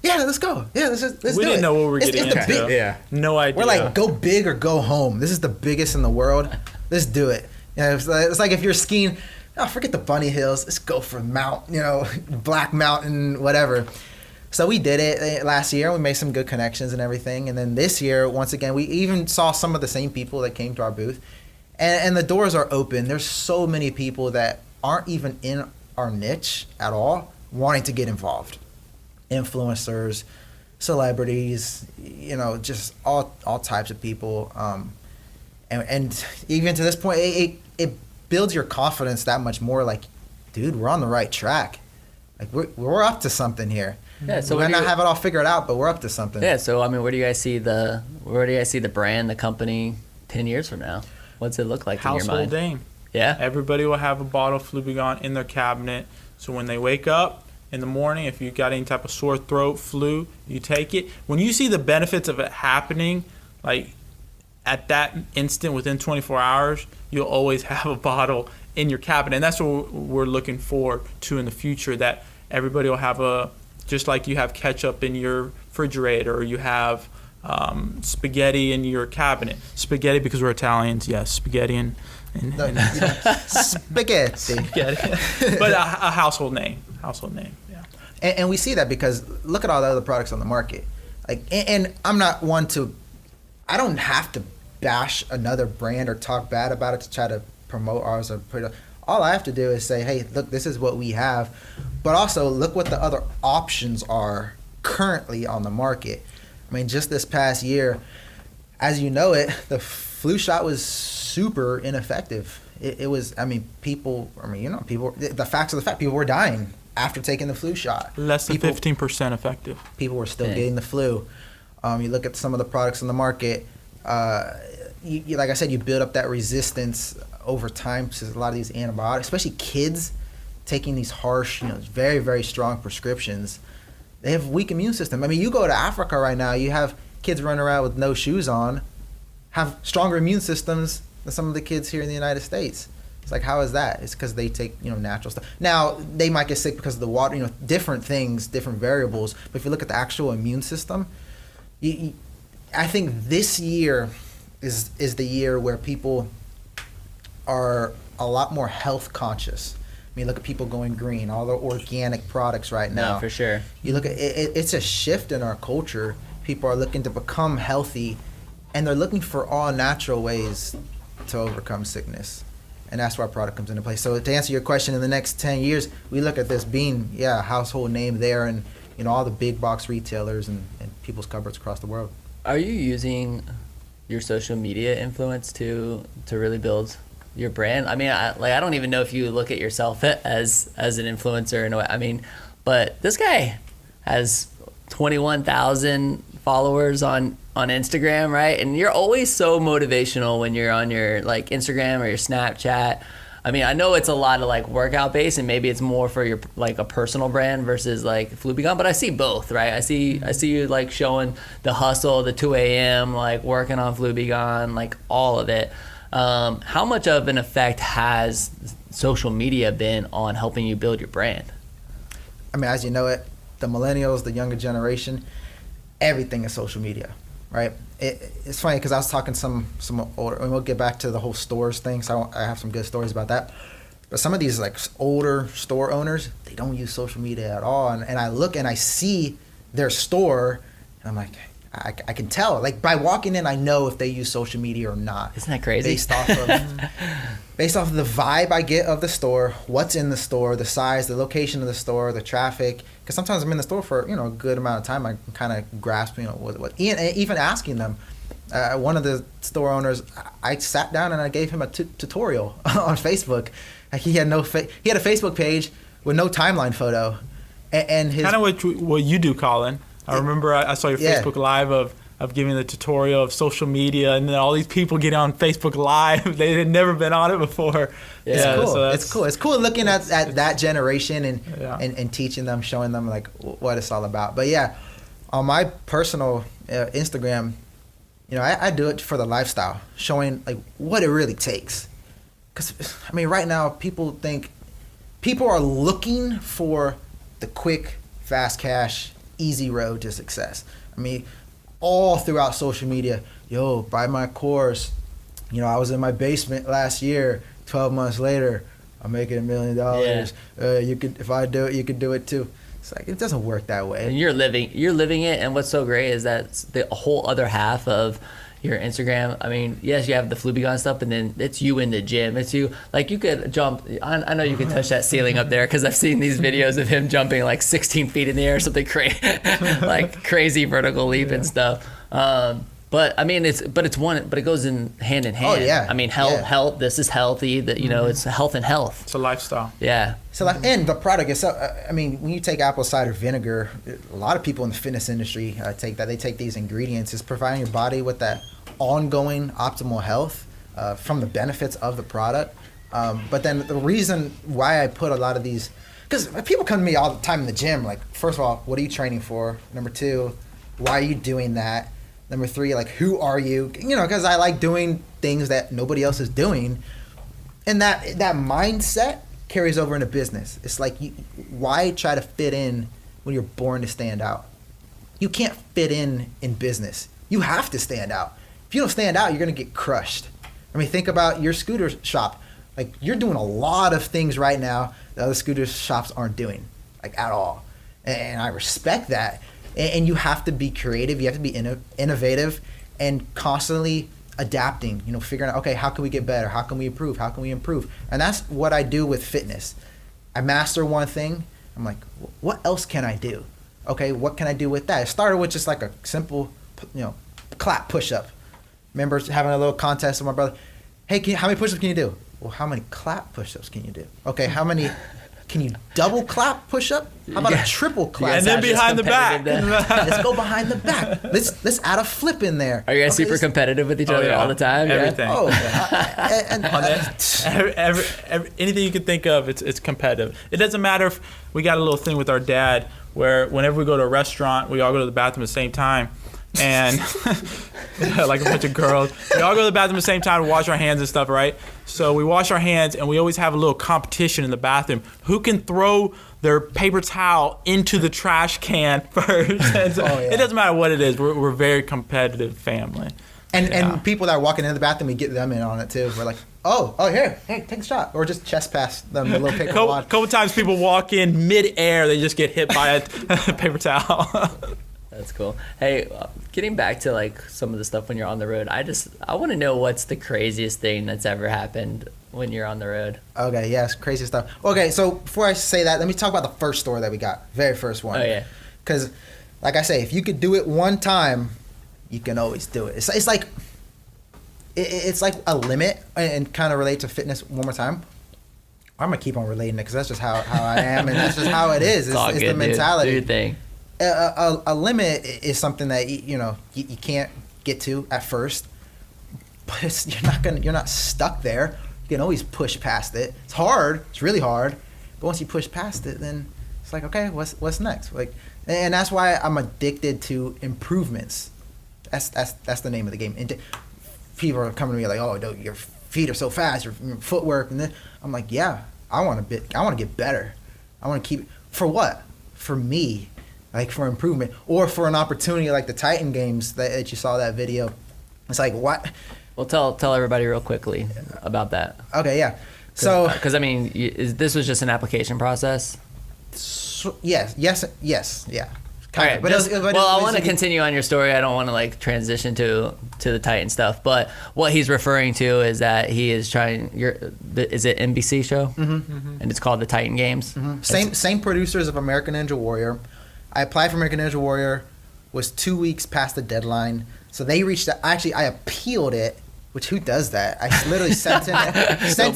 Yeah, let's go. Yeah, let's do it. We didn't know what we were getting into. Yeah. No idea. We're like, go big or go home. This is the biggest in the world. Let's do it. It's like if you're skiing, forget the bunny hills. Let's go for Black Mountain, whatever. So we did it last year. We made some good connections and everything. And then this year, once again, we even saw some of the same people that came to our booth. And the doors are open. There's so many people that aren't even in our niche at all wanting to get involved. Influencers, celebrities, just all types of people. And even to this point, it builds your confidence that much more. Like, dude, we're on the right track. Like we're up to something here. Yeah, so we might not have it all figured out, but we're up to something. Yeah, so I mean, where do you guys see the brand, the company 10 years from now? What's it look like in your mind? Household name. Yeah. Everybody will have a bottle of FLUBGONE in their cabinet. So when they wake up in the morning, if you got any type of sore throat, flu, you take it. When you see the benefits of it happening, like at that instant within 24 hours, you'll always have a bottle in your cabinet. And that's what we're looking forward to in the future, that everybody will have just like you have ketchup in your refrigerator, or you have spaghetti in your cabinet. Spaghetti, because we're Italians, yes, spaghetti and spaghetti. But a household name, yeah. And we see that because look at all the other products on the market. Like, and I'm not one to, I don't have to bash another brand or talk bad about it to try to promote ours or put it. All I have to do is say, hey, look, this is what we have, but also look what the other options are currently on the market. I mean, just this past year, as you know it, the flu shot was super ineffective. It was, people, the facts of the fact, people were dying after taking the flu shot. Less than 15% effective. People were still getting the flu. You look at some of the products on the market, you, like I said, you build up that resistance over time to a lot of these antibiotics, especially kids taking these harsh, very, very strong prescriptions. They have a weak immune system. I mean, you go to Africa right now, you have kids running around with no shoes on, have stronger immune systems than some of the kids here in the United States. It's like, how is that? It's because they take, natural stuff. Now, they might get sick because of the water, different things, different variables. But if you look at the actual immune system, I think this year is the year where people are a lot more health conscious. I mean, look at people going green, all the organic products right now. No, for sure. You look at it, it's a shift in our culture. People are looking to become healthy, and they're looking for all natural ways to overcome sickness. And that's where our product comes into play. So to answer your question, in the next 10 years, we look at this being, a household name there, and all the big box retailers and people's cupboards across the world. Are you using your social media influence to really build your brand? I mean, I don't even know if you look at yourself as an influencer in a way. I mean, but this guy has 21,000 followers on Instagram, right? And you're always so motivational when you're on your Instagram or your Snapchat. I mean, I know it's a lot of workout based, and maybe it's more for your a personal brand versus FLUBGONE, but I see both, right? I see you showing the hustle, the 2 a.m., working on FLUBGONE, all of it. How much of an effect has social media been on helping you build your brand? I mean, as you know it, the millennials, the younger generation, everything is social media, right? It's funny because I was talking some older, and we'll get back to the whole stores thing, so I have some good stories about that. But some of these older store owners, they don't use social media at all. And I look and I see their store, and I'm like, I can tell. By walking in, I know if they use social media or not. Isn't that crazy? Based off of the vibe I get of the store, what's in the store, the size, the location of the store, the traffic. Because sometimes I'm in the store for a good amount of time. I can kind of grasp what even asking them. One of the store owners, I sat down and I gave him a tutorial on Facebook. He had a Facebook page with no timeline photo, and his kind of what you do, Colin. I remember I saw your Facebook Live of giving the tutorial of social media, and then all these people get on Facebook Live. They had never been on it before. It's cool. So it's cool. It's cool looking at that generation and teaching them, showing them what it's all about. But on my personal Instagram, I do it for the lifestyle, showing what it really takes. Because right now people are looking for the quick fast cash, easy road to success. I mean, all throughout social media, yo, buy my course. You know, I was in my basement last year. 12 months later, I'm making $1 million. You could, if I do it, you could do it too. It's like, it doesn't work that way. And you're living it. And what's so great is that the whole other half of your Instagram. I mean, yes, you have the FLUBGONE stuff, and then it's you in the gym. It's you, like, you could jump. I know you can touch that ceiling up there because I've seen these videos of him jumping like 16 feet in the air or something crazy, like crazy vertical leap and stuff. But I mean, it goes in hand in hand. Oh yeah. I mean, health. This is healthy. That, you know, it's health and health. It's a lifestyle. Yeah. So like, and the product itself. I mean, when you take apple cider vinegar, a lot of people in the fitness industry take that. They take these ingredients. It's providing your body with that ongoing optimal health from the benefits of the product. But then the reason why I put a lot of these, because people come to me all the time in the gym. Like, first of all, what are you training for? Number two, why are you doing that? Number three, like, who are you? You know, because I like doing things that nobody else is doing. And that mindset carries over into business. It's like, why try to fit in when you're born to stand out? You can't fit in business. You have to stand out. If you don't stand out, you're going to get crushed. I mean, think about your scooter shop. Like, you're doing a lot of things right now that other scooter shops aren't doing, like, at all. And I respect that. And you have to be creative, you have to be innovative, and constantly adapting, you know, figuring out, okay, how can we get better? How can we improve? How can we improve? And that's what I do with fitness. I master one thing, I'm like, what else can I do? Okay, what can I do with that? It started with just like a simple, you know, clap push-up. Remember having a little contest with my brother. Hey, how many push-ups can you do? Well, how many clap push-ups can you do? Okay, how many... Can you double clap push up? How about a triple clap? And then behind the back. Let's go behind the back. Let's add a flip in there. Are you guys super competitive with each other all the time? Everything. Yeah? Anything you can think of, it's competitive. It doesn't matter if we got a little thing with our dad where whenever we go to a restaurant, we all go to the bathroom at the same time. And like a bunch of girls, we all go to the bathroom at the same time to wash our hands and stuff, right? So we wash our hands, and we always have a little competition in the bathroom. Who can throw their paper towel into the trash can first? And so it doesn't matter what it is. We're a very competitive family. And people that are walking into the bathroom, we get them in on it too. We're like, oh, hey, take a shot, or just chest pass them a little paper towel. Couple times people walk in mid-air, they just get hit by a paper towel. That's cool. Hey, getting back to like some of the stuff when you're on the road, I want to know what's the craziest thing that's ever happened when you're on the road. Okay, yes, crazy stuff. Okay, so before I say that, let me talk about the first store that we got, very first one. Oh yeah. Because, like I say, if you could do it one time, you can always do it. It's like a limit, and kind of relate to fitness one more time. I'm gonna keep on relating it because that's just how I am, and that's just how it is. It's the mentality. Do your thing. A limit is something that you can't get to at first, but you're not stuck there. You can always push past it. It's hard. It's really hard. But once you push past it, then it's like, okay, what's next? Like, and that's why I'm addicted to improvements. That's the name of the game. And people are coming to me like, oh, your feet are so fast, your footwork, and then I'm like, yeah, I want to get better. I want to keep, for what? For me. Like, for improvement, or for an opportunity like the Titan Games that you saw that video. It's like, what? Well, tell everybody real quickly about that. Okay, yeah. So, because I mean, this was just an application process. Yes, yeah. All right, but I want to continue on your story. I don't want to like transition to the Titan stuff. But what he's referring to is that he is trying. Is it NBC show? Mm-hmm. And it's called the Titan Games. Mm-hmm. Same producers of American Ninja Warrior. I applied for American Ninja Warrior, was 2 weeks past the deadline. So they reached out. Actually, I appealed it, which who does that? I literally sent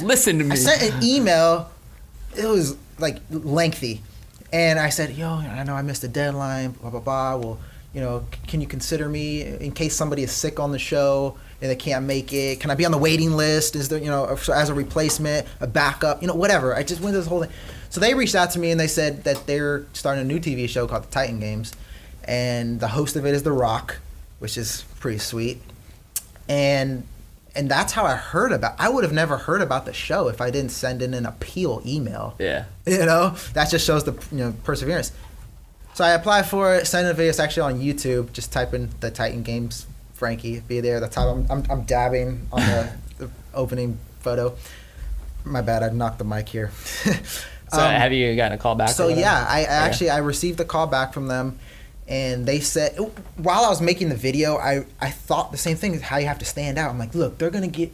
listen to me. I sent an email. It was like lengthy. And I said, I know I missed the deadline, blah, blah, blah. Well, can you consider me in case somebody is sick on the show and they can't make it? Can I be on the waiting list? Is there, as a replacement, a backup, whatever. I just went through this whole thing. So they reached out to me and they said that they're starting a new TV show called The Titan Games. And the host of it is The Rock, which is pretty sweet. And that's how I heard about. I would have never heard about the show if I didn't send in an appeal email. Yeah. That just shows the perseverance. So I applied for it, sent in a video. It's actually on YouTube. Just type in the Titan Games Frankie. Be there. The top. I'm dabbing on the opening photo. My bad. I knocked the mic here. So have you gotten a call back? So yeah, I received a call back from them, and they said while I was making the video, I thought the same thing is how you have to stand out. I'm like, look, they're gonna get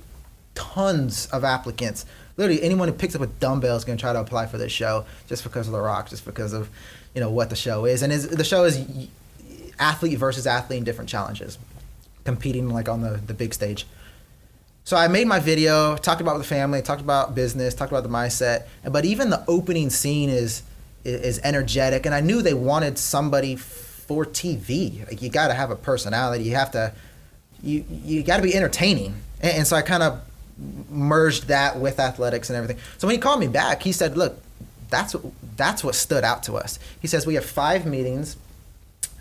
tons of applicants. Literally anyone who picks up a dumbbell is gonna try to apply for this show just because of The Rock, just because of what the show is, and the show is athlete versus athlete in different challenges, competing like on the big stage. So I made my video, talked about the family, talked about business, talked about the mindset, but even the opening scene is energetic, and I knew they wanted somebody for TV. Like you got to have a personality. You have to, you got to be entertaining, and so I kind of merged that with athletics and everything. So when he called me back, he said, "Look, that's what stood out to us." He says we have 5 meetings,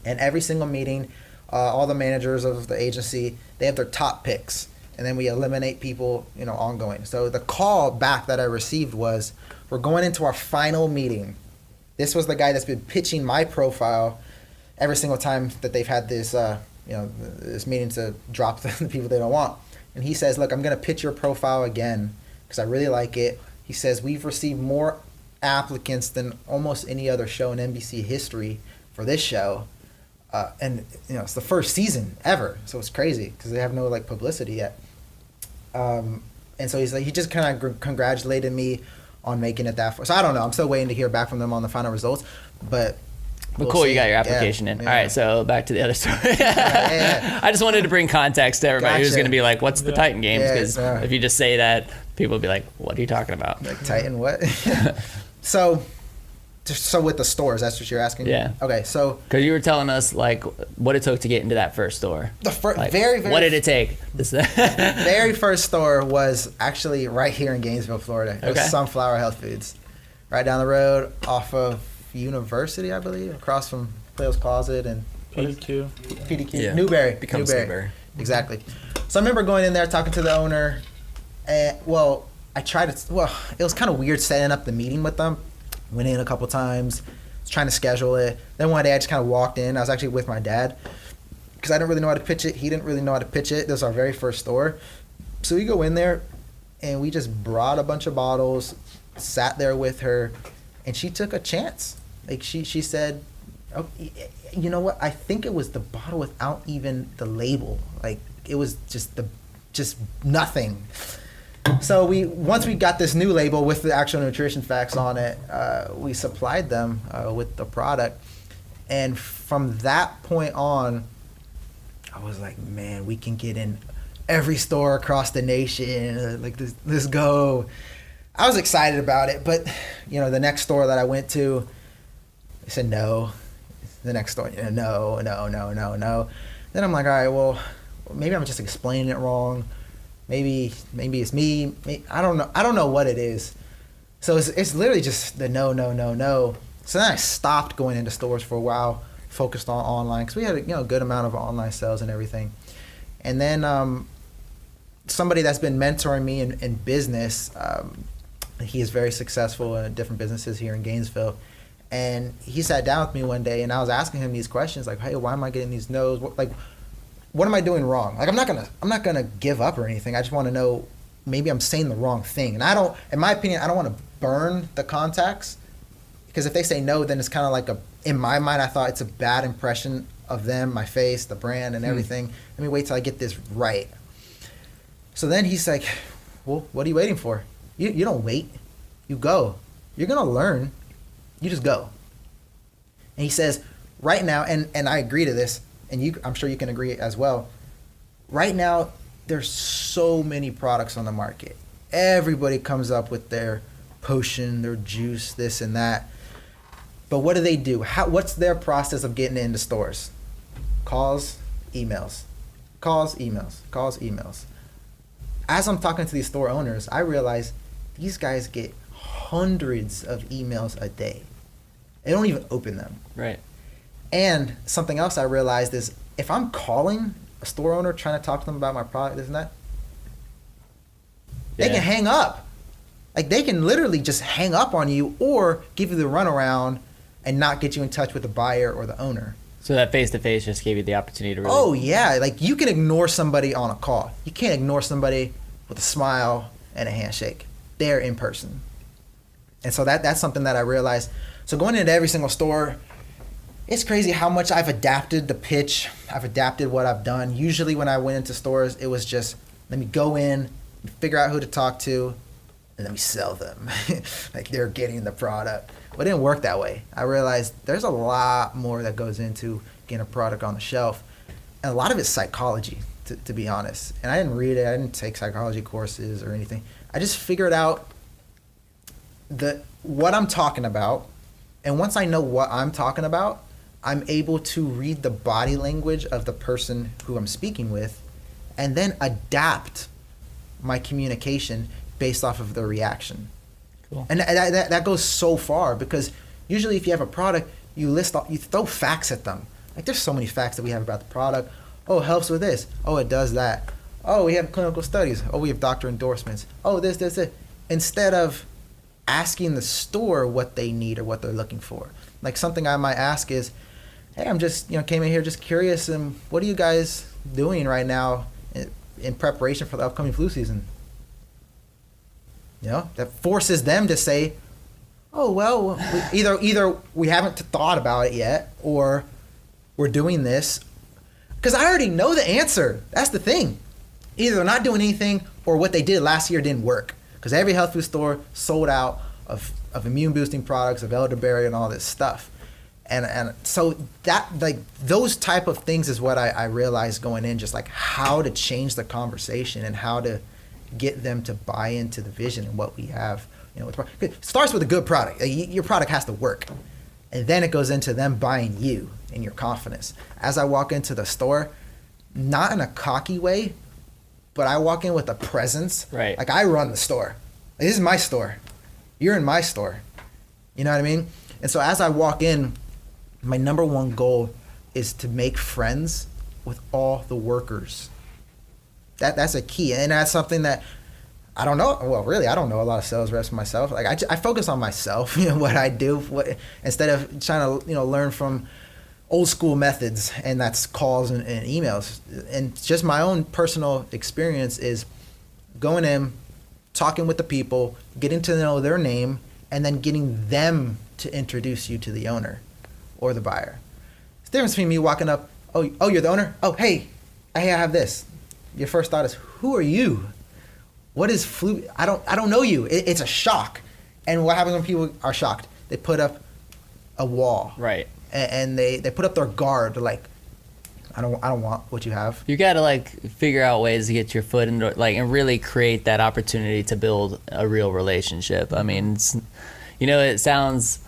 and every single meeting, all the managers of the agency, they have their top picks. And then we eliminate people, ongoing. So the call back that I received was, we're going into our final meeting. This was the guy that's been pitching my profile every single time that they've had this, this meeting to drop the people they don't want. And he says, look, I'm going to pitch your profile again because I really like it. He says, we've received more applicants than almost any other show in NBC history for this show. And it's the first season ever, so it's crazy because they have no publicity yet. And so he just kind of congratulated me on making it that far. So I don't know. I'm still waiting to hear back from them on the final results, but cool, see. You got your application in. Yeah. All right, so back to the other story. I just wanted to bring context to everybody who's going to be like, "What's the Titan Games?" Because if you just say that, people will be like, "What are you talking about?" Like Titan what? So with the stores, that's what you're asking? Yeah. Okay, so... Because you were telling us, what it took to get into that first store. The very... What did it take? Very first store was actually right here in Gainesville, Florida. It was Sunflower Health Foods. Right down the road off of University, I believe, across from Cleo's Closet and... PDQ. PDQ. Yeah. Newberry. Becomes Newberry. Exactly. So I remember going in there, talking to the owner, and, it was kind of weird setting up the meeting with them. Went in a couple times, was trying to schedule it. Then one day I just kind of walked in. I was actually with my dad because I didn't really know how to pitch it. He didn't really know how to pitch it. This was our very first store. So we go in there and we just brought a bunch of bottles, sat there with her, and she took a chance. She said, oh, you know what? I think it was the bottle without even the label. It was just nothing. So once we got this new label with the actual nutrition facts on it, we supplied them with the product, and from that point on, I was like, man, we can get in every store across the nation. Let's go. I was excited about it, but the next store that I went to, they said no. The next store, no. Then I'm like, all right, well, maybe I'm just explaining it wrong. Maybe it's me. I don't know what it is. So it's literally just the no. So then I stopped going into stores for a while, focused on online because we had a good amount of online sales and everything. And then somebody that's been mentoring me in business, he is very successful in different businesses here in Gainesville. And he sat down with me one day, and I was asking him these questions like, hey, why am I getting these no's? What am I doing wrong? I'm not gonna give up or anything. I just want to know maybe I'm saying the wrong thing. And in my opinion, I don't want to burn the contacts because if they say no, then it's kind of in my mind, I thought it's a bad impression of them, my face, the brand, and everything. Let me wait till I get this right. So then he's like, well, what are you waiting for? You don't wait. You go. You're gonna learn. You just go. And he says, right now, and I agree to this. And I'm sure you can agree as well. Right now, there's so many products on the market. Everybody comes up with their potion, their juice, this and that. But what do? What's their process of getting into stores? Calls, emails. As I'm talking to these store owners, I realize these guys get hundreds of emails a day. They don't even open them. Right. And something else I realized is if I'm calling a store owner trying to talk to them about my product, isn't that? They can hang up. They can literally just hang up on you or give you the runaround and not get you in touch with the buyer or the owner. So that face-to-face just gave you the opportunity to really... Oh, yeah. Like, you can ignore somebody on a call. You can't ignore somebody with a smile and a handshake. They're in person. And so that's something that I realized. So going into every single store, it's crazy how much I've adapted the pitch. I've adapted what I've done. Usually when I went into stores, it was just, let me go in, figure out who to talk to, and let me sell them. Like they're getting the product. But it didn't work that way. I realized there's a lot more that goes into getting a product on the shelf. And a lot of it's psychology, to be honest. And I didn't read it. I didn't take psychology courses or anything. I just figured out what I'm talking about. And once I know what I'm talking about, I'm able to read the body language of the person who I'm speaking with and then adapt my communication based off of their reaction. Cool. And that goes so far, because usually if you have a product, you throw facts at them. Like there's so many facts that we have about the product. Oh, it helps with this. Oh, it does that. Oh, we have clinical studies. Oh, we have doctor endorsements. Oh, this. Instead of asking the store what they need or what they're looking for. Like something I might ask is, hey, I'm just, came in here just curious, and what are you guys doing right now in preparation for the upcoming flu season? That forces them to say, oh, well, either we haven't thought about it yet, or we're doing this. Because I already know the answer. That's the thing. Either they're not doing anything, or what they did last year didn't work. Because every health food store sold out of immune boosting products, of elderberry and all this stuff. And so that, like, those type of things is what I realized going in, just like how to change the conversation and how to get them to buy into the vision and what we have. It starts with a good product. Your product has to work. And then it goes into them buying you and your confidence. As I walk into the store, not in a cocky way, but I walk in with a presence. Right. Like I run the store. Like, this is my store. You're in my store. You know what I mean? And so as I walk in, my number one goal is to make friends with all the workers. That's a key. And that's something that I don't know. Well, really, I don't know a lot of sales reps myself. Like I focus on myself, what I do, instead of trying to, learn from old school methods, and that's calls and emails. And just my own personal experience is going in, talking with the people, getting to know their name, and then getting them to introduce you to the owner or the buyer. It's the difference between me walking up, oh, you're the owner? Oh, hey, I have this. Your first thought is, who are you? What is flu? I don't know you. It's a shock. And what happens when people are shocked? They put up a wall. Right. And they put up their guard. They're like, I don't want what you have. You got to figure out ways to get your foot in, and really create that opportunity to build a real relationship. I mean, it's, it sounds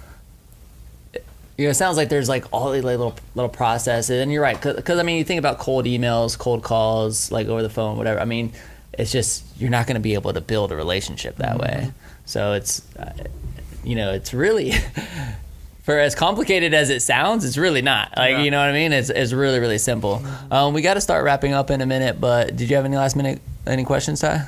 like there's all these little processes, and you're right. Cause you think about cold emails, cold calls, over the phone, whatever. I mean, it's just, you're not going to be able to build a relationship that way. So it's, it's really, for as complicated as it sounds, it's really not. You know what I mean? It's really, really simple. We got to start wrapping up in a minute, but did you have any questions, Ty?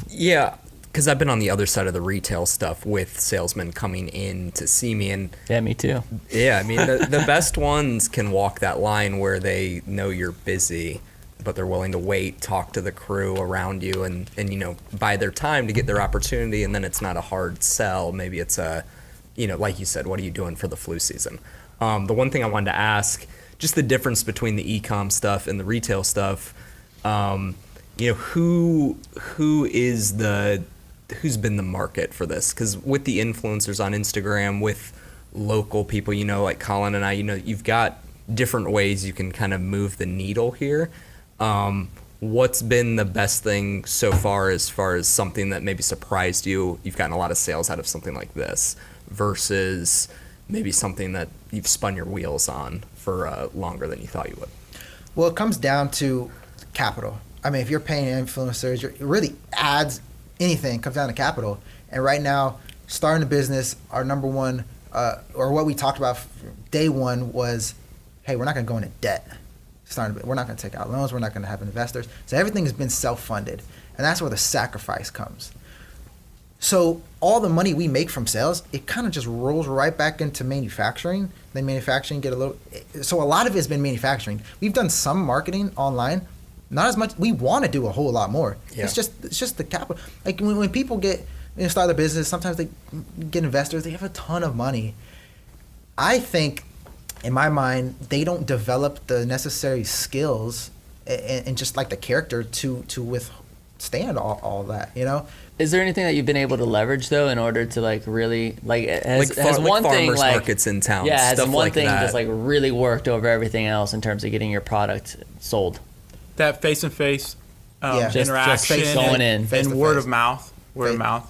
Yeah, because I've been on the other side of the retail stuff with salesmen coming in to see me. And yeah, me too. Yeah, I mean, the best ones can walk that line where they know you're busy, but they're willing to wait, talk to the crew around you, and buy their time to get their opportunity, and then it's not a hard sell. Maybe it's a, like you said, what are you doing for the flu season? The one thing I wanted to ask, just the difference between the e-com stuff and the retail stuff, who's been the market for this? Because with the influencers on Instagram, with local people, like Colin and I, you've got different ways you can kind of move the needle here. What's been the best thing so far as something that maybe surprised you? You've gotten a lot of sales out of something like this versus maybe something that you've spun your wheels on for longer than you thought you would. Well, it comes down to capital. I mean, if you're paying influencers, it really adds anything, comes down to capital. And right now, starting a business, our number one, or what we talked about day one was, hey, we're not going to go into debt. We're not going to take out loans. We're not going to have investors. So everything has been self-funded. And that's where the sacrifice comes. So all the money we make from sales, it kind of just rolls right back into manufacturing. Then manufacturing get a little. So a lot of it's been manufacturing. We've done some marketing online, not as much. We want to do a whole lot more. Yeah. It's just the capital. Like when people start their business, sometimes they get investors. They have a ton of money. I think, in my mind, they don't develop the necessary skills and just like the character to withstand all that, you know. Is there anything that you've been able to leverage though in order to like really has one farmers thing like markets in town? Yeah, has stuff one like thing that. just like really worked over everything else in terms of getting your product sold? That face-to-face Just interaction going in. and word of mouth,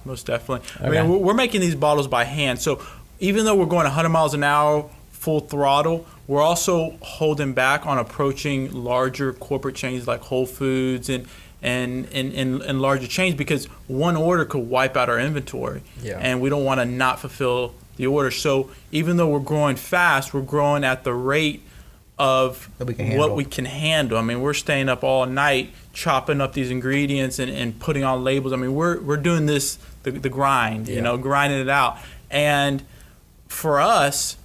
most definitely. Okay. I mean, we're making these bottles by hand, so even though we're going 100 miles an hour full throttle, we're also holding back on approaching larger corporate chains like Whole Foods and larger chains, because one order could wipe out our inventory. Yeah. And we don't want to not fulfill the order. So even though we're growing fast, we're growing at the rate of what we can handle. I mean, we're staying up all night chopping up these ingredients and putting on labels. I mean, we're doing this the grind, you know, grinding it out. And for us,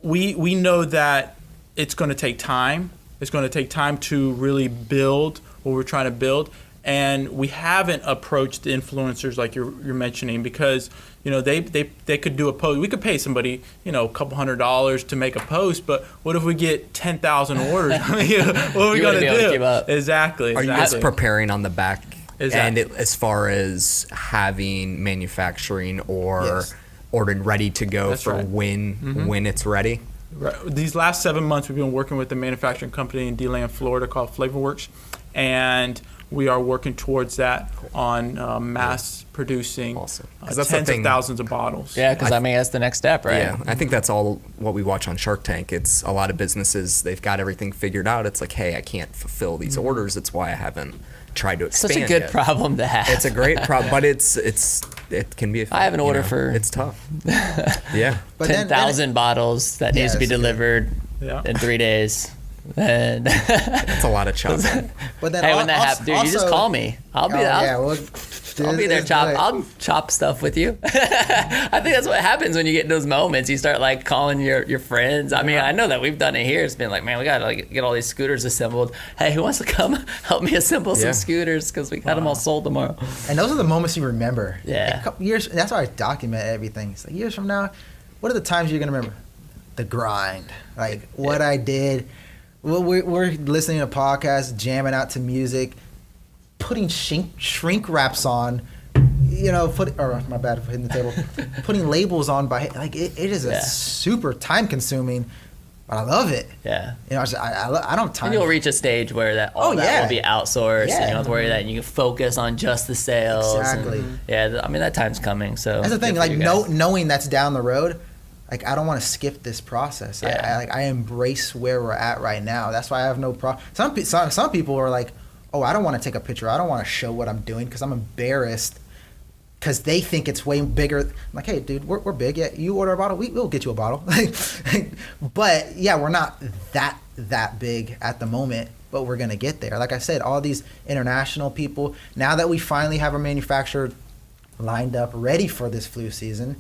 we know that it's going to take time. It's going to take time to really build what we're trying to build, and we haven't approached the influencers like you're mentioning, because you know they could do a post. We could pay somebody, you know, a couple $100 to make a post, but what if we get 10,000 orders? I mean, what are we going to do? Exactly. Are you guys preparing on the back end as far as having manufacturing or ordered ready to go when it's ready? Right. These last 7 months, we've been working with a manufacturing company in DeLand, Florida called FlavorWorks, and we are working towards that on mass producing tens of thousands of bottles. Yeah, because I mean, that's the next step, right? Yeah, I think that's all what we watch on Shark Tank. It's a lot of businesses, they've got everything figured out. It's like, hey, I can't fulfill these orders. That's why I haven't tried to expand. Such a good problem to have. It's a great problem, but it can be. I have an order for. It's tough. Yeah, 10,000 bottles that needs to be delivered in 3 days. And that's a lot chopping. But then, hey, when that happens, dude, you just call me. I'll be there. I'll be there. I'll chop stuff with you. I think that's what happens when you get in those moments. You start like calling your friends. I mean, I know that we've done it here. It's been like, man, we gotta like get all these scooters assembled. Hey, who wants to come help me assemble some scooters, because we got them all sold tomorrow. And those are the moments you remember. Yeah. A couple years. That's why I document everything. It's like years from now, what are the times you're gonna remember? The grind, like what I did. Well, we're listening to podcasts, jamming out to music, putting shrink wraps on, you know, my bad for hitting the table, putting labels on like it is a super time consuming, but I love it. Yeah. You know, I don't have time. And you'll reach a stage where that will be outsourced, and you don't have to worry that, and you can focus on just the sales. Exactly. And, I mean, that time's coming. So that's the thing, like knowing that's down the road. Like, I don't want to skip this process. Yeah. I embrace where we're at right now. That's why I have no problem. Some people are like, oh, I don't want to take a picture. I don't want to show what I'm doing because I'm embarrassed, because they think it's way bigger. I'm like, hey, dude, we're big. Yeah, you order a bottle, we'll get you a bottle. But yeah, we're not that big at the moment, but we're gonna get there. Like I said, all these international people. Now that we finally have a manufacturer lined up, ready for this flu season.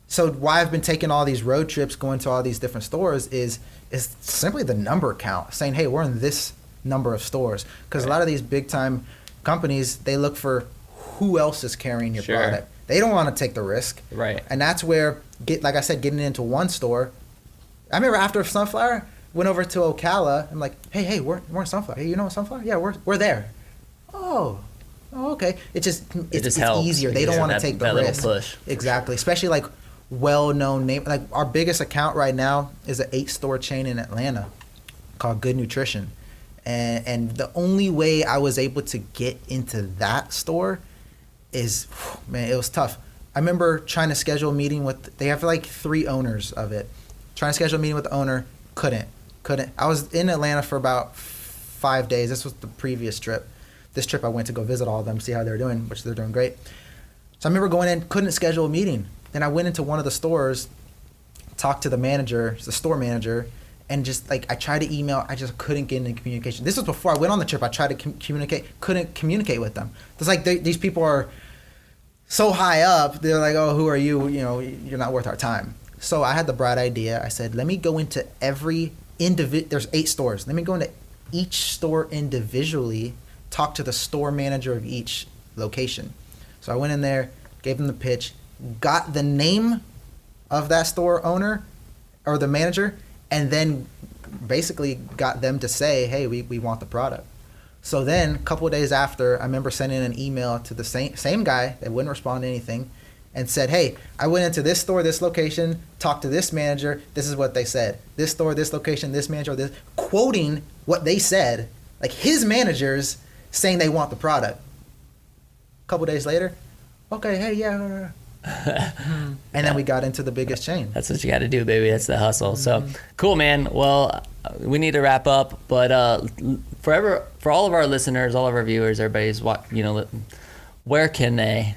So why I've been taking all these road trips, going to all these different stores is simply the number count, saying, hey, we're in this number of stores. Because a lot of these big time companies, they look for who else is carrying your product. They don't want to take the risk. Right. And that's where, like I said, getting into one store. I remember after Sunflower, went over to Ocala. I'm like, hey, we're in Sunflower. Hey, you know Sunflower? Yeah, we're there. Oh, okay. It's easier. They don't want to take the risk. Little push. Exactly. Especially like well-known name. Like our biggest account right now is an 8-store chain in Atlanta called Good Nutrition. And the only way I was able to get into that store is, man, it was tough. I remember trying to schedule a meeting with, they have like 3 owners of it. Trying to schedule a meeting with the owner, couldn't. I was in Atlanta for about 5 days. This was the previous trip. This trip I went to go visit all of them, see how they're doing, which they're doing great. So I remember going in, couldn't schedule a meeting. Then I went into one of the stores, talked to the manager, the store manager, and just like I tried to email, I just couldn't get into communication. This was before I went on the trip. I tried to communicate, couldn't communicate with them. It's like these people are so high up, they're like, oh, who are you? You know, you're not worth our time. So I had the bright idea. I said, let me go into every there's 8 stores. Let me go into each store individually, talk to the store manager of each location. So I went in there, gave them the pitch, got the name of that store owner or the manager, and then basically got them to say, hey, we want the product. So then a couple of days after, I remember sending an email to the same guy that wouldn't respond to anything and said, hey, I went into this store, this location, talked to this manager, this is what they said. This store, this location, this manager, this, quoting what they said, like his managers saying they want the product. A couple of days later, okay, hey, yeah. And then we got into the biggest chain. That's what you got to do, baby. That's the hustle. So cool, man. Well, we need to wrap up, but for all of our listeners, all of our viewers, everybody's where can they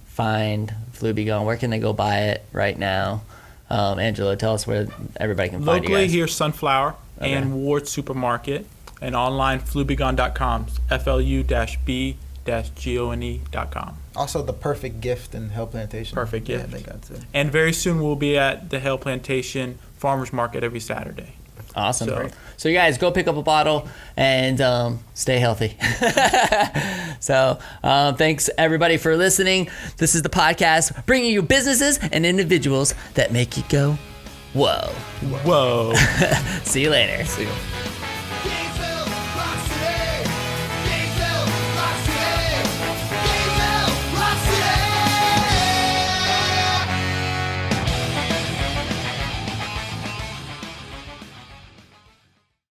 find FLUBGONE? Where can they go buy it right now? Angelo, tell us where everybody can find you Locally guys. here, Sunflower and Ward Supermarket, and online FLUBGONE.com, FLU-B-GONE.com. Also, the Perfect Gift and Hill Plantation. Perfect Gift. Yeah, they got to. And very soon we'll be at the Hill Plantation Farmers Market every Saturday. Awesome. So you guys go pick up a bottle and stay healthy. So thanks everybody for listening. This is the podcast bringing you businesses and individuals that make you go, whoa. Whoa. See you later. See you.